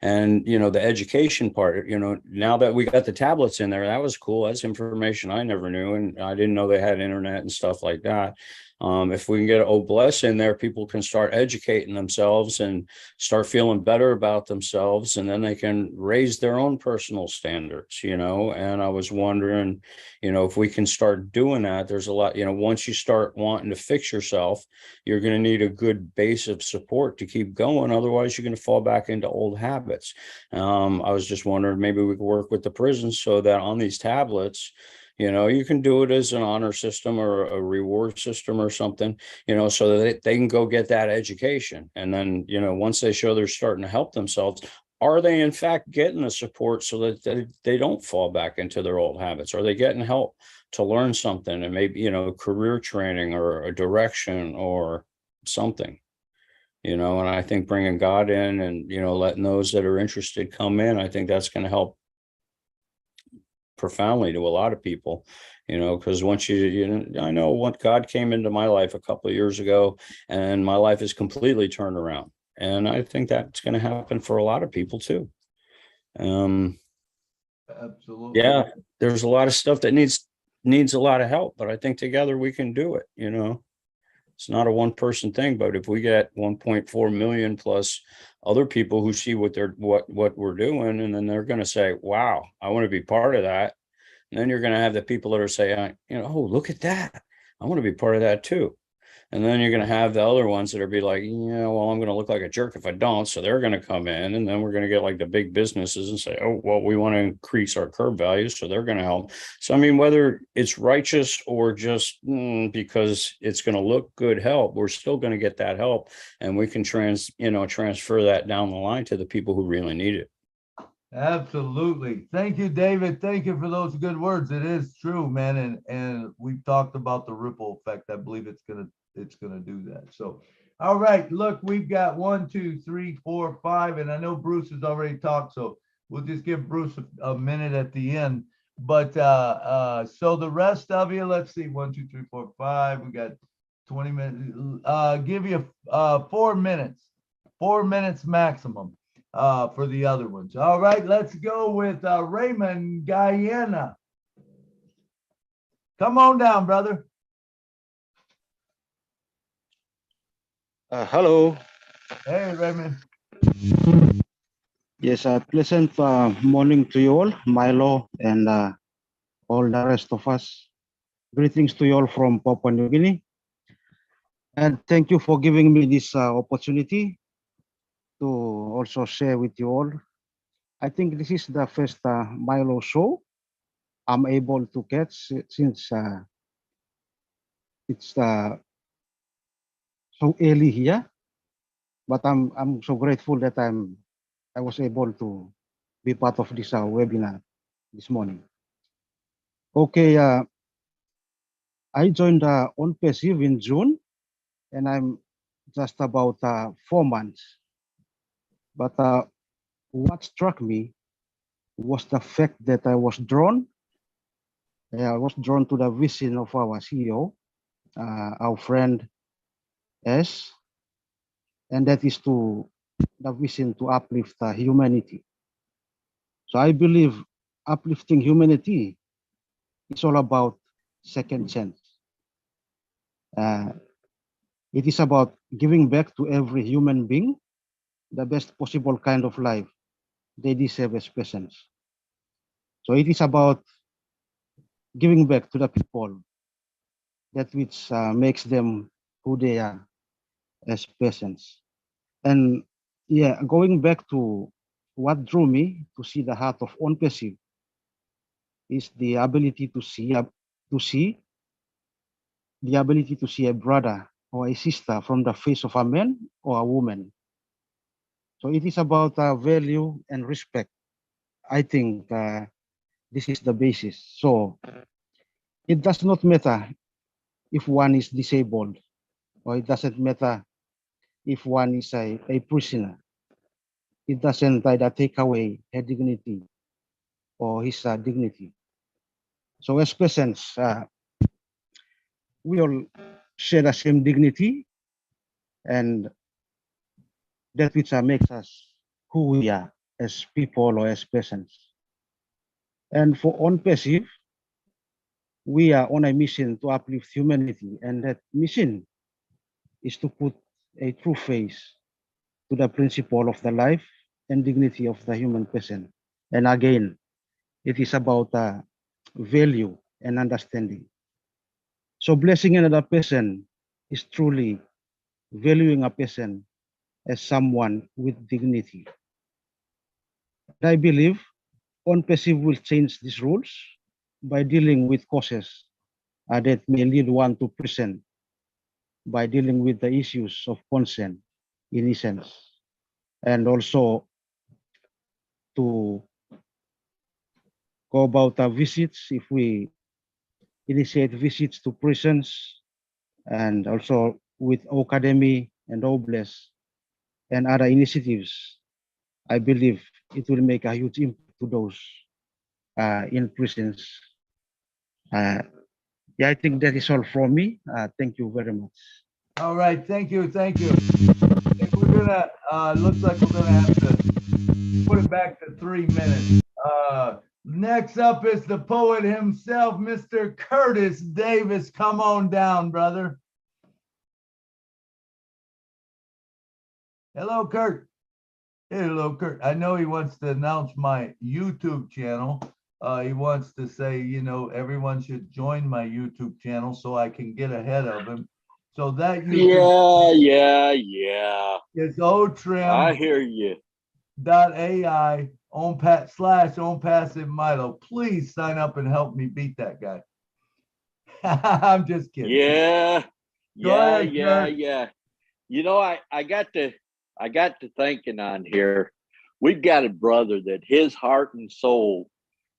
then the education part, now that we got the tablets in there, that was cool. That's information I never knew. And I didn't know they had internet and stuff like that. If we can get Bless in there, people can start educating themselves and start feeling better about themselves. And then they can raise their own personal standards, and I was wondering, if we can start doing that, there's a lot, once you start wanting to fix yourself, you're going to need a good base of support to keep going. Otherwise, you're going to fall back into old habits. I was just wondering, maybe we could work with the prisons so that on these tablets, you can do it as an honor system or a reward system or something, so that they can go get that education. And then, once they show they're starting to help themselves, are they in fact getting the support so that they don't fall back into their old habits? Are they getting help to learn something and maybe, career training or a direction or something, and I think bringing God in and, letting those that are interested come in, I think that's going to help profoundly to a lot of people, because once I know what God came into my life a couple of years ago and my life is completely turned around. And I think that's going to happen for a lot of people too. Absolutely. Yeah, there's a lot of stuff that needs a lot of help, but I think together we can do it. It's not a one person thing, but if we get 1.4 million plus other people who see what we're doing, and then they're going to say, wow, I want to be part of that. And then you're going to have the people that are saying, oh, look at that. I want to be part of that too. And then you're going to have the other ones that are be like, well, I'm going to look like a jerk if I don't. So they're going to come in, and then we're going to get like the big businesses and say, oh, well, we want to increase our curb values. So they're going to help. So, I mean, whether it's righteous or just because it's going to look good help, we're still going to get that help, and we can transfer that down the line to the people who really need it. Absolutely. Thank you, David. Thank you for those good words. It is true, man. And we've talked about the ripple effect. I believe it's gonna do that. So, all right, look, we've got 1, 2, 3, 4, 5, and I know Bruce has already talked, so we'll just give Bruce a minute at the end. But so the rest of you, let's see, 1, 2, 3, 4, 5. We got 20 minutes. Give you 4 minutes, 4 minutes maximum for the other ones. All right, let's go with Raymond Guyana. Come on down, brother. Hello. Hey, Raymond. Yes, pleasant morning to you all, Milo, and all the rest of us. Greetings to you all from Papua New Guinea. And thank you for giving me this opportunity to also share with you all. I think this is the first Milo show I'm able to catch since it's so early here. But I'm so grateful that I was able to be part of this webinar this morning. Okay, I joined On Passive in June, and I'm just about 4 months. But what struck me was the fact that I was drawn to the vision of our CEO, our friend S, and that is to the vision to uplift humanity. So I believe uplifting humanity is all about second chance. It is about giving back to every human being the best possible kind of life they deserve as persons. So it is about giving back to the people that which makes them who they are as persons. And yeah, going back to what drew me to see the heart of on-passive is the ability to see the ability to see a brother or a sister from the face of a man or a woman. So it is about value and respect. I think this is the basis. So it does not matter if one is disabled, or it doesn't matter if one is a prisoner. It doesn't either take away her dignity or his dignity. So as persons, we all share the same dignity, and that which makes us who we are as people or as persons. And for on passive, we are on a mission to uplift humanity, and that mission is to put a true face to the principle of the life and dignity of the human person. And again, it is about value and understanding. So blessing another person is truly valuing a person as someone with dignity. And I believe on-passive will change these rules by dealing with causes that may lead one to prison, by dealing with the issues of consent, innocence, and also to go about our visits if we initiate visits to prisons, and also with academy and Obless and other initiatives. I believe it will make a huge impact to those in prisons. Yeah, I think that is all from me. Thank you very much. All right, thank you, thank you. We're gonna, looks like we're gonna have to put it back to 3 minutes. Next up is the poet himself, Mr. Curtis Davis. Come on down, brother. Hello, Kurt. Hello, Kurt. I know he wants to announce my YouTube channel. He wants to say, you know, everyone should join my YouTube channel so I can get ahead of him. So that YouTube Yeah. is otrim. I hear you. .ai /on passive Milo. Please sign up and help me beat that guy. I'm just kidding. Yeah. Ahead, Kurt. You know, I got to thinking on here. We've got a brother that his heart and soul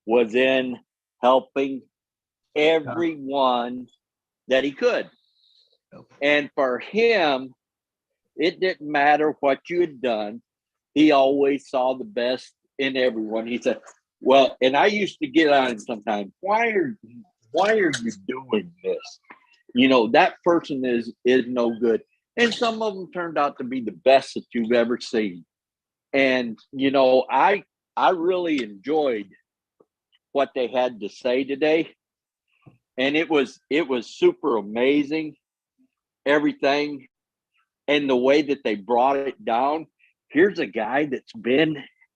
was in helping everyone that he could. And for him, it didn't matter what you had done. He always saw the best in everyone. He said, well, and I used to get on him sometimes. Why are you doing this? You know, that person is no good. And some of them turned out to be the best that you've ever seen. And, you know, I really enjoyed what they had to say today. And it was super amazing, everything. And the way that they brought it down. Here's a guy that's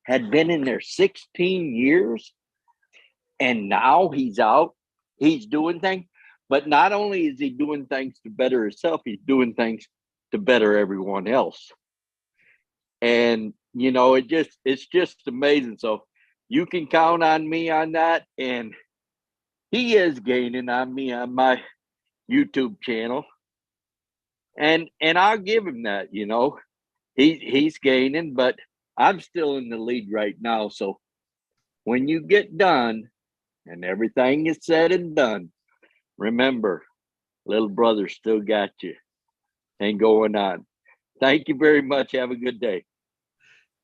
had been in there 16 years, and now he's out. He's doing things, but not only is he doing things to better himself, he's doing things to better everyone else. And you know, it's just amazing. So you can count on me on that. And he is gaining on me on my YouTube channel, and I'll give him that. You know, he's gaining, but I'm still in the lead right now. So when you get done and everything is said and done, remember, little brother still got you and going on. Thank you very much. Have a good day.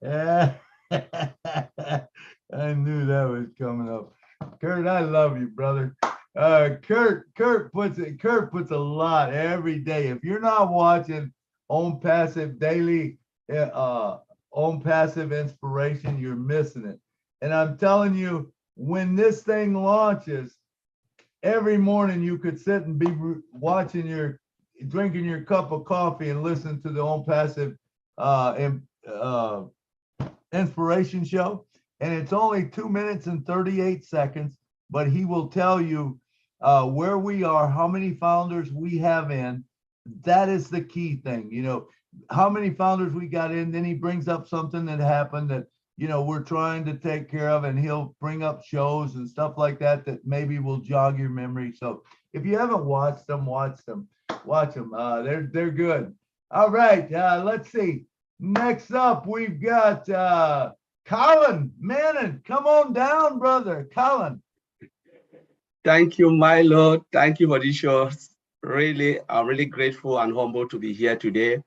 Yeah. I knew that was coming up. Kurt, I love you, brother. Kurt puts a lot every day. If you're not watching On Passive Daily, On Passive Inspiration, you're missing it. And I'm telling you, when this thing launches, every morning you could sit and be watching drinking your cup of coffee and listen to the On Passive Inspiration show. And it's only 2 minutes and 38 seconds, but he will tell you where we are, how many founders we have in. That is the key thing. You know, how many founders we got in. Then he brings up something that happened that, you know, we're trying to take care of, and he'll bring up shows and stuff like that that maybe will jog your memory. So if you haven't watched them, watch them. Watch them. They're good. All right. Let's see. Next up, we've got Colin Mannon. Come on down, brother. Colin. Thank you, Milo. Thank you for this show. Really, I'm really grateful and humbled to be here today.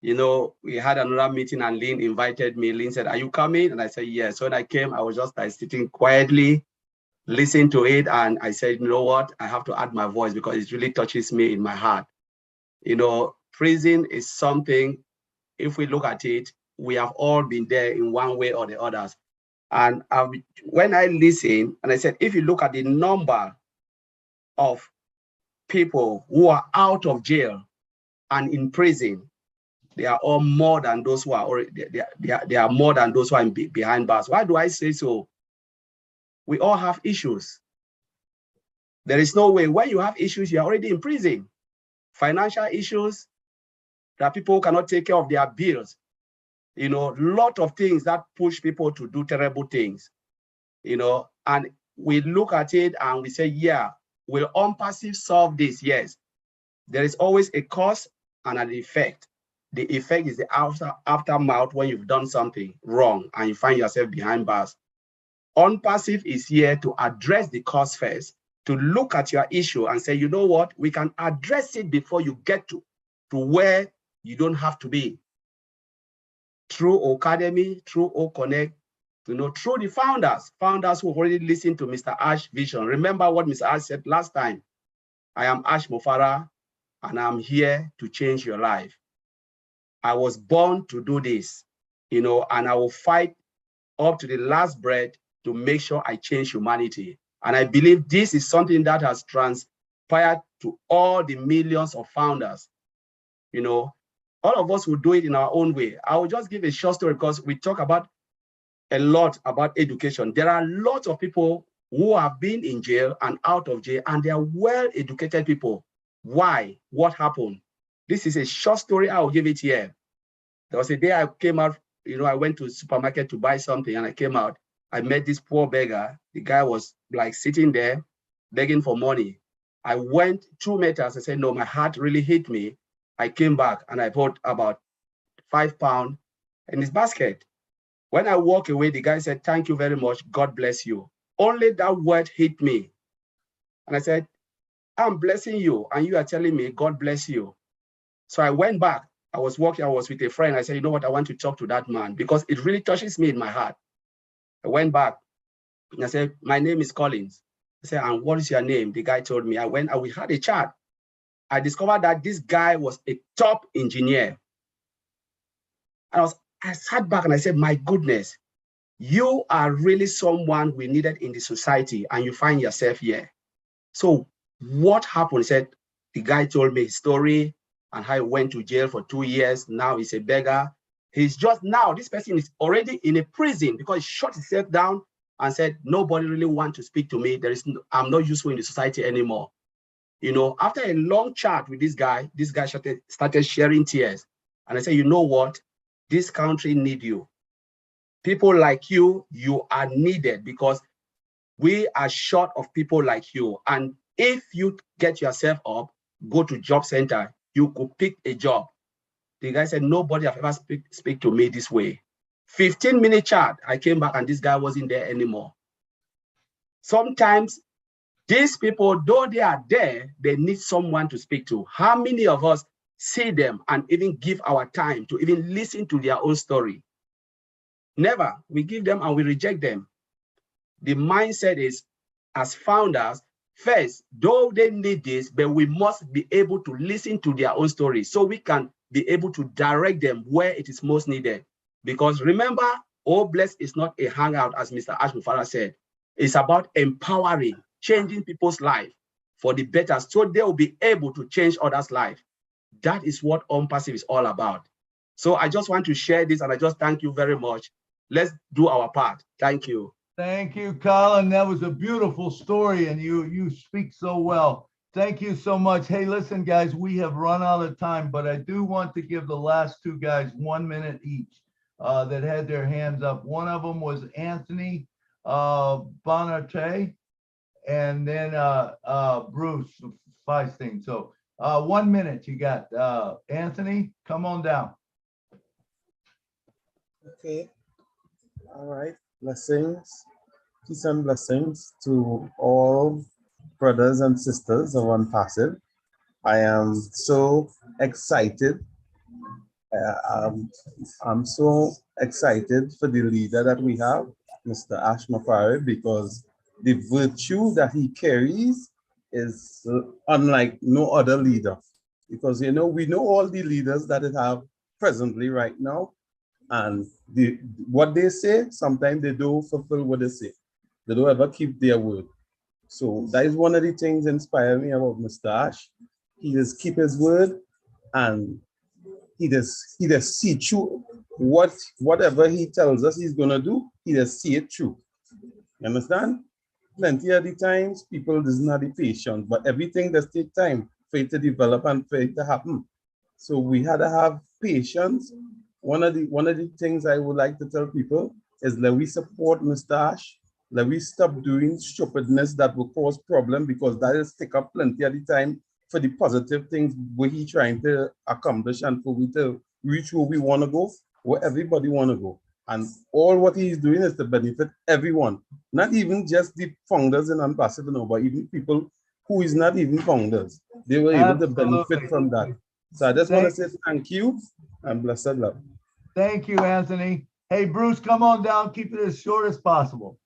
You know, we had another meeting and Lynn invited me. Lynn said, "Are you coming?" And I said, "Yes." So when I came, I was just like sitting quietly, listening to it. And I said, "You know what? I have to add my voice because it really touches me in my heart." You know, prison is something, if we look at it, we have all been there in one way or the others. And when I listen, and I said, if you look at the number of people who are out of jail and in prison, they are all more than those who are already, they are more than those who are behind bars. Why do I say so? We all have issues. There is no way when you have issues, you're already in prison. Financial issues, that people cannot take care of their bills. You know, lot of things that push people to do terrible things, you know, and we look at it and we say, yeah, will unpassive solve this? Yes. There is always a cause and an effect. The effect is the aftermath when you've done something wrong and you find yourself behind bars. Unpassive is here to address the cause first, to look at your issue and say, you know what, we can address it before you get to where you don't have to be. Through Academy, through O-Connect, you know, through the founders who already listened to Mr. Ash vision. Remember what Mr. Ash said last time. I am Ash Mofara, and I'm here to change your life. I was born to do this, you know, and I will fight up to the last breath to make sure I change humanity. And I believe this is something that has transpired to all the millions of founders. You know, all of us will do it in our own way. I will just give a short story because we talk about a lot about education. There are lots of people who have been in jail and out of jail, and they are well-educated people. Why? What happened? This is a short story. I will give it here. There was a day I came out, you know, I went to the supermarket to buy something, and I came out. I met this poor beggar. The guy was like sitting there begging for money. I went 2 meters. I said, no, my heart really hit me. I came back and I bought about £5 in his basket. When I walk away, the guy said, thank you very much. God bless you. Only that word hit me. And I said, I'm blessing you, and you are telling me God bless you. So I went back. I was walking, I was with a friend. I said, you know what? I want to talk to that man because it really touches me in my heart. I went back and I said, my name is Collins. I said, and what is your name? The guy told me. I went and we had a chat. I discovered that this guy was a top engineer. And I sat back and I said, my goodness, you are really someone we needed in the society, and you find yourself here. So what happened? He said, the guy told me his story and how he went to jail for 2 years. Now he's a beggar. He's just now, this person is already in a prison because he shut himself down and said, nobody really wants to speak to me. I'm not useful in the society anymore. You know, after a long chat with this guy started sharing tears. And I said, you know what? This country needs you. People like you are needed because we are short of people like you. And if you get yourself up, go to job center, you could pick a job. The guy said, nobody have ever speak to me this way. 15-minute chat, I came back and this guy wasn't there anymore. Sometimes these people, though they are there, they need someone to speak to. How many of us see them and even give our time to even listen to their own story? Never. We give them and we reject them. The mindset is, as founders, first, though they need this, but we must be able to listen to their own story so we can be able to direct them where it is most needed. Because remember, Oh Bless is not a hangout, as Mr. Ash Mufara said. It's about empowering, changing people's life for the better so they will be able to change others' life. That is what Unpassive is all about. So I just want to share this and I just thank you very much. Let's do our part. Thank you. Thank you, Colin. That was a beautiful story, and you speak so well. Thank you so much. Hey, listen, guys, we have run out of time, but I do want to give the last two guys 1 minute each that had their hands up. One of them was Anthony Bonarte, and then Bruce Feisting. So 1 minute you got. Anthony, come on down. Okay. All right. Blessings, peace and blessings to all brothers and sisters of Unpassive. I am so excited. I'm so excited for the leader that we have, Mr. Ash Mafari, because the virtue that he carries is unlike no other leader. Because, you know, we know all the leaders that it have presently right now, and what they say, sometimes they don't fulfill what they say. They don't ever keep their word. So that is one of the things inspire me about Mr. Ash. He just keep his word, and he just see through whatever he tells us he's gonna do, he just see it through. You understand? Plenty of the times people doesn't have the patience, but everything does take time for it to develop and for it to happen. So we had to have patience. One of the things I would like to tell people is that we support Mr. Ash. Let we stop doing stupidness that will cause problem, because that will stick up plenty of the time for the positive things where he trying to accomplish and for we to reach where we want to go, where everybody want to go. And all what he's doing is to benefit everyone, not even just the founders in Unpassive, no, but even people who is not even founders. They were able to benefit from that. So I just want to say thank you and blessed love. Thank you, Anthony. Hey, Bruce, come on down. Keep it as short as possible.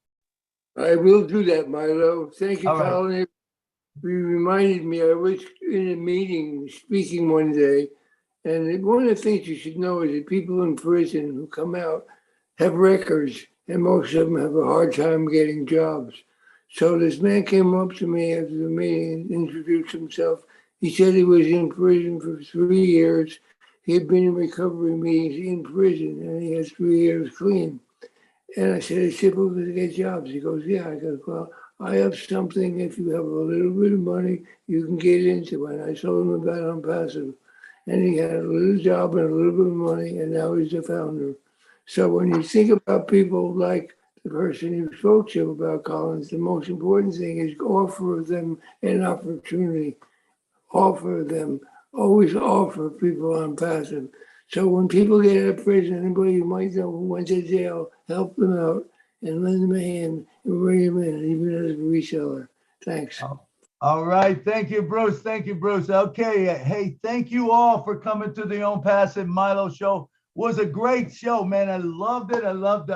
I will do that, Milo. Thank you, All right. Colin. You reminded me, I was in a meeting speaking one day, and one of the things you should know is that people in prison who come out have records, and most of them have a hard time getting jobs. So this man came up to me after the meeting and introduced himself. He said he was in prison for 3 years. He had been in recovery meetings in prison, and he had 3 years clean. And I said, it's simple to get jobs. He goes, yeah. I go, well, I have something, if you have a little bit of money, you can get into. And I told him about Unpassive. And he had a little job and a little bit of money, and now he's the founder. So when you think about people like the person you spoke to about Collins, the most important thing is offer them an opportunity. Offer them, always offer people Unpassive. So when people get out of prison, anybody you might know who went to jail, help them out and lend them a hand and bring them in, even as a reseller. Thanks. All right. Thank you, Bruce. Thank you, Bruce. Okay. Hey, thank you all for coming to the Unpassive Milo show. Was a great show, man. I loved it. I loved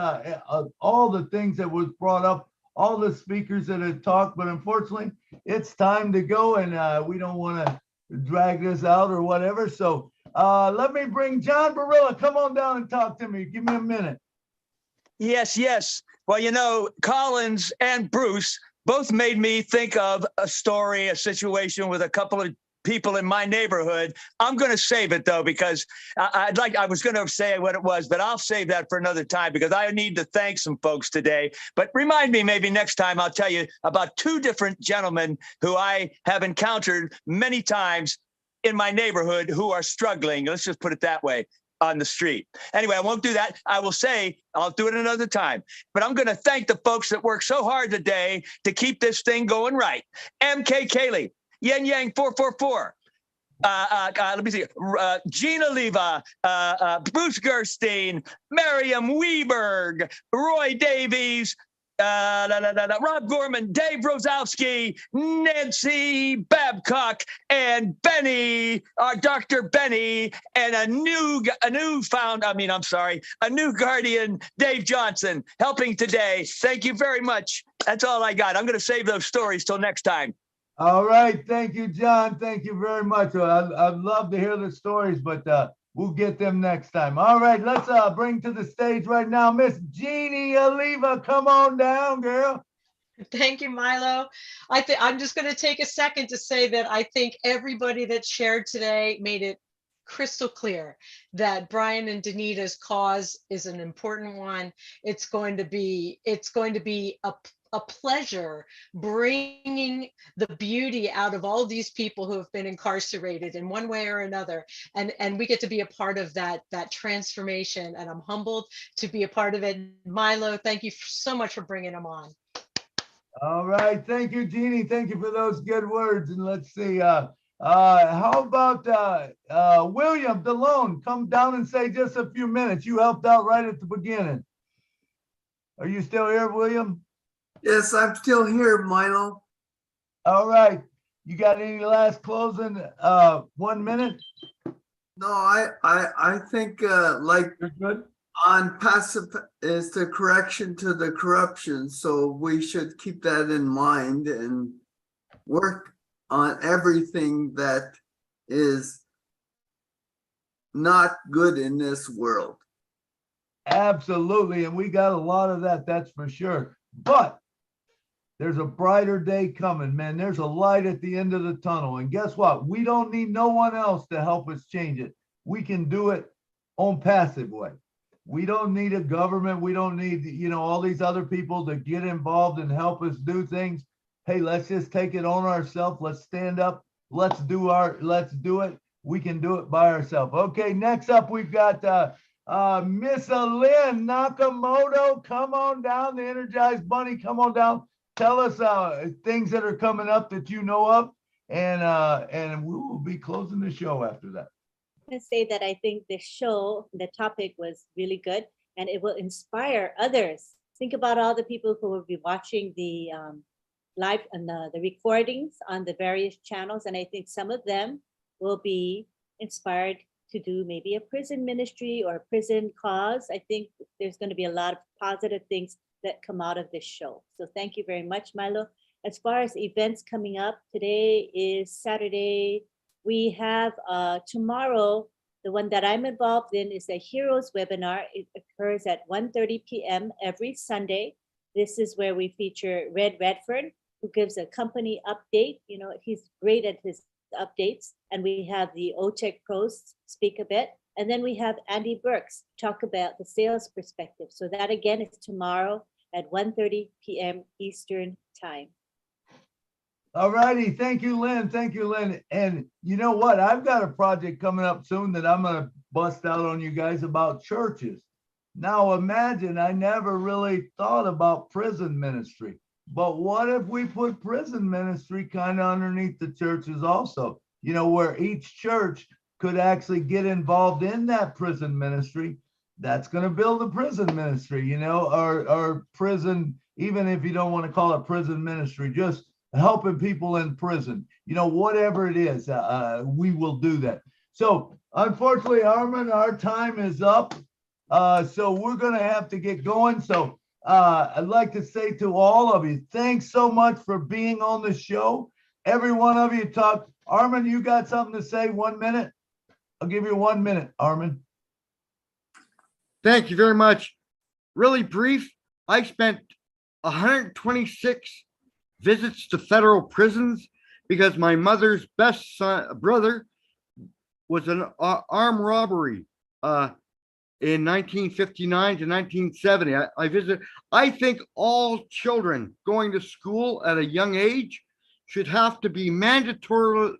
all the things that was brought up, all the speakers that had talked, but unfortunately it's time to go, and we don't want to drag this out or whatever. So let me bring John Barilla. Come on down and talk to me. Give me a minute. Yes, yes. Well, you know, Collins and Bruce both made me think of a story, a situation with a couple of people in my neighborhood. I'm going to save it though, because I was going to say what it was, but I'll save that for another time because I need to thank some folks today. But remind me, maybe next time I'll tell you about two different gentlemen who I have encountered many times in my neighborhood who are struggling. Let's just put it that way. On the street. Anyway, I won't do that. I will say I'll do it another time. But I'm going to thank the folks that worked so hard today to keep this thing going right. MK Kaylee, Yen Yang 444. Let me see. Gina Leva, Bruce Gerstein, Miriam Weberg, Roy Davies, Rob Gorman, Dave Rosowski, Nancy Babcock, and Benny, Dr. Benny, and a new guardian, Dave Johnson, helping today. Thank you very much. That's all I got. I'm going to save those stories till next time. All right. Thank you, John. Thank you very much. I'd love to hear the stories, but we'll get them next time. All right. Let's bring to the stage right now, Miss Jeannie Oliva. Come on down, girl. Thank you, Milo. I'm just going to take a second to say that I think everybody that shared today made it crystal clear that Bryan and Donita's cause is an important one. It's going to be a pleasure bringing the beauty out of all these people who have been incarcerated in one way or another, and we get to be a part of that transformation, and I'm humbled to be a part of it. Milo, thank you so much for bringing them on. All right, thank you, Jeannie. Thank you for those good words. And let's see, how about William DeLone? Come down and say just a few minutes. You helped out right at the beginning. Are you still here, William? Yes, I'm still here, Milo. All right. You got any last closing 1 minute? No, I think like on passive is the correction to the corruption. So we should keep that in mind and work on everything that is not good in this world. Absolutely. And we got a lot of that, that's for sure. But there's a brighter day coming, man. There's a light at the end of the tunnel. And guess what? We don't need no one else to help us change it. We can do it on passive way. We don't need a government. We don't need, all these other people to get involved and help us do things. Hey, let's just take it on ourselves. Let's stand up. Let's do it. We can do it by ourselves. Okay, next up, we've got Miss Lynn Nakamoto. Come on down, the Energized Bunny. Come on down. Tell us things that are coming up that you know of, and we will be closing the show after that. I'm going to say that I think the show, the topic was really good, and it will inspire others. Think about all the people who will be watching the live and the recordings on the various channels, and I think some of them will be inspired to do maybe a prison ministry or a prison cause. I think there's going to be a lot of positive things that come out of this show. So thank you very much, Milo. As far as events coming up, today is Saturday. We have tomorrow, the one that I'm involved in is a Heroes webinar. It occurs at 1:30 p.m. every Sunday. This is where we feature Red Redford, who gives a company update. He's great at his updates. And we have the OTEC pros speak a bit. And then we have Andy Burks talk about the sales perspective. So that again is tomorrow at 1:30 p.m. Eastern time. All righty. Thank you, Lynn. Thank you, Lynn. And you know what? I've got a project coming up soon that I'm going to bust out on you guys about churches. Now imagine, I never really thought about prison ministry, but what if we put prison ministry kind of underneath the churches also, where each church could actually get involved in that prison ministry. That's going to build a prison ministry, or prison, even if you don't want to call it prison ministry, just helping people in prison, whatever it is, we will do that. So unfortunately, Armin, our time is up. So we're going to have to get going. So I'd like to say to all of you, thanks so much for being on the show. Every one of you talk. Armin, you got something to say? 1 minute? I'll give you 1 minute, Armin. Thank you very much. Really brief. I spent 126 visits to federal prisons because my mother's best brother was an armed robbery in 1959 to 1970. I think all children going to school at a young age should be mandatory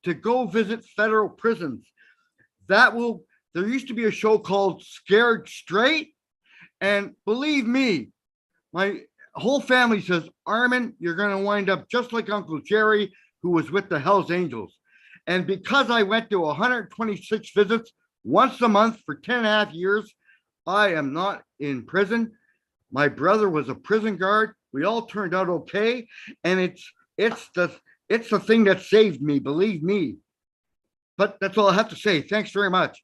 to go visit federal prisons. There used to be a show called Scared Straight, and believe me, my whole family says, Armin, you're going to wind up just like Uncle Jerry, who was with the Hells Angels. And because I went to 126 visits once a month for 10 and a half years, I am not in prison. My brother was a prison guard. We all turned out okay. And it's the thing that saved me, believe me. But that's all I have to say. Thanks very much.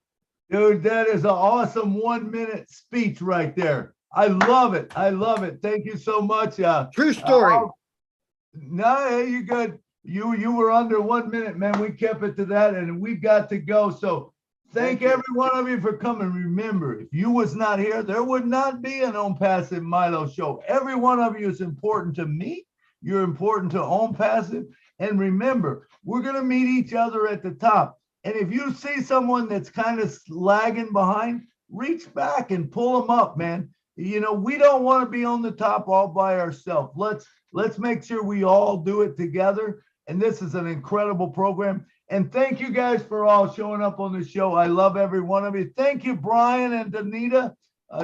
Dude, that is an awesome 1 minute speech right there. I love it. I love it. Thank you so much. True story. No, you're good. You were under 1 minute, man. We kept it to that, and we've got to go. So thank every one of you for coming. Remember, if you was not here, there would not be an On Passive Milo show. Every one of you is important to me. You're important to On Passive. And remember, we're going to meet each other at the top. And if you see someone that's kind of lagging behind, reach back and pull them up, man. You know, we don't want to be on the top all by ourselves. Let's make sure we all do it together. And this is an incredible program. And thank you guys for all showing up on the show. I love every one of you. Thank you, Bryan and Donita.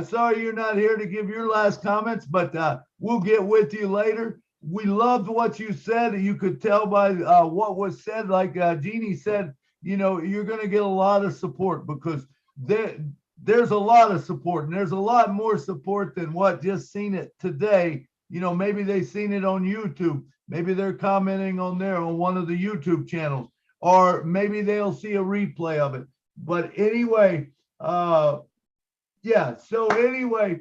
Sorry you're not here to give your last comments, but we'll get with you later. We loved what you said. You could tell by what was said, like Jeannie said, you know, you're going to get a lot of support because there's a lot of support, and there's a lot more support than what just seen it today. You know, maybe they seen it on YouTube. Maybe they're commenting on there on one of the YouTube channels, or maybe they'll see a replay of it. But anyway, yeah. So anyway,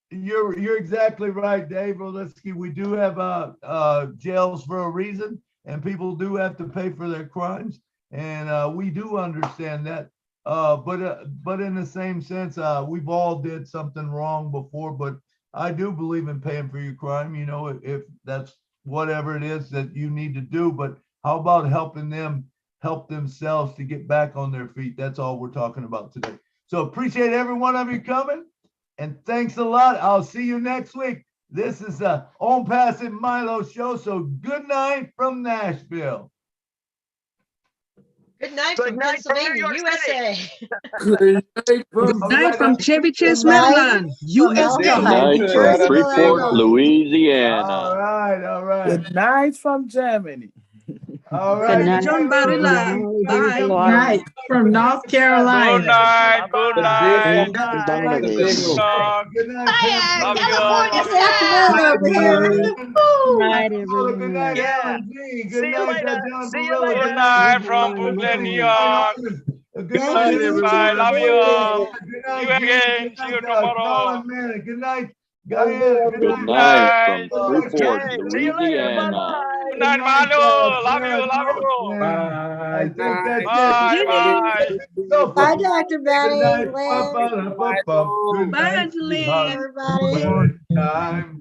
you're exactly right, Dave Olitsky. We do have jails for a reason, and people do have to pay for their crimes, and we do understand that. But in the same sense, we've all did something wrong before. But I do believe in paying for your crime. You know, if that's whatever it is that you need to do. But how about helping them help themselves to get back on their feet? That's all we're talking about today. So appreciate every one of you coming. And thanks a lot. I'll see you next week. This is the On Passive Milo show. So good night from Nashville. Good night from Pennsylvania, USA. Good night from Chevy Chase, Maryland, USA. Good night from Freeport, Louisiana. All right. Good night from Germany. All right. Good John Barilla. Bye. Good night from North Carolina. Good night. Good night. Good night. Good night, Alan G. Good night, John. Good night from Brooklyn, New York. Good night, everybody. Love you all. Good night, See you again. See you tomorrow. Good night, Guyana. Good night from Freeport, Louisiana. Good night, Milo. Love you. I think that's Bye. it. Bye, Dr. Betty. Good night. Lynn. Bye, Angeline. Everybody. Time.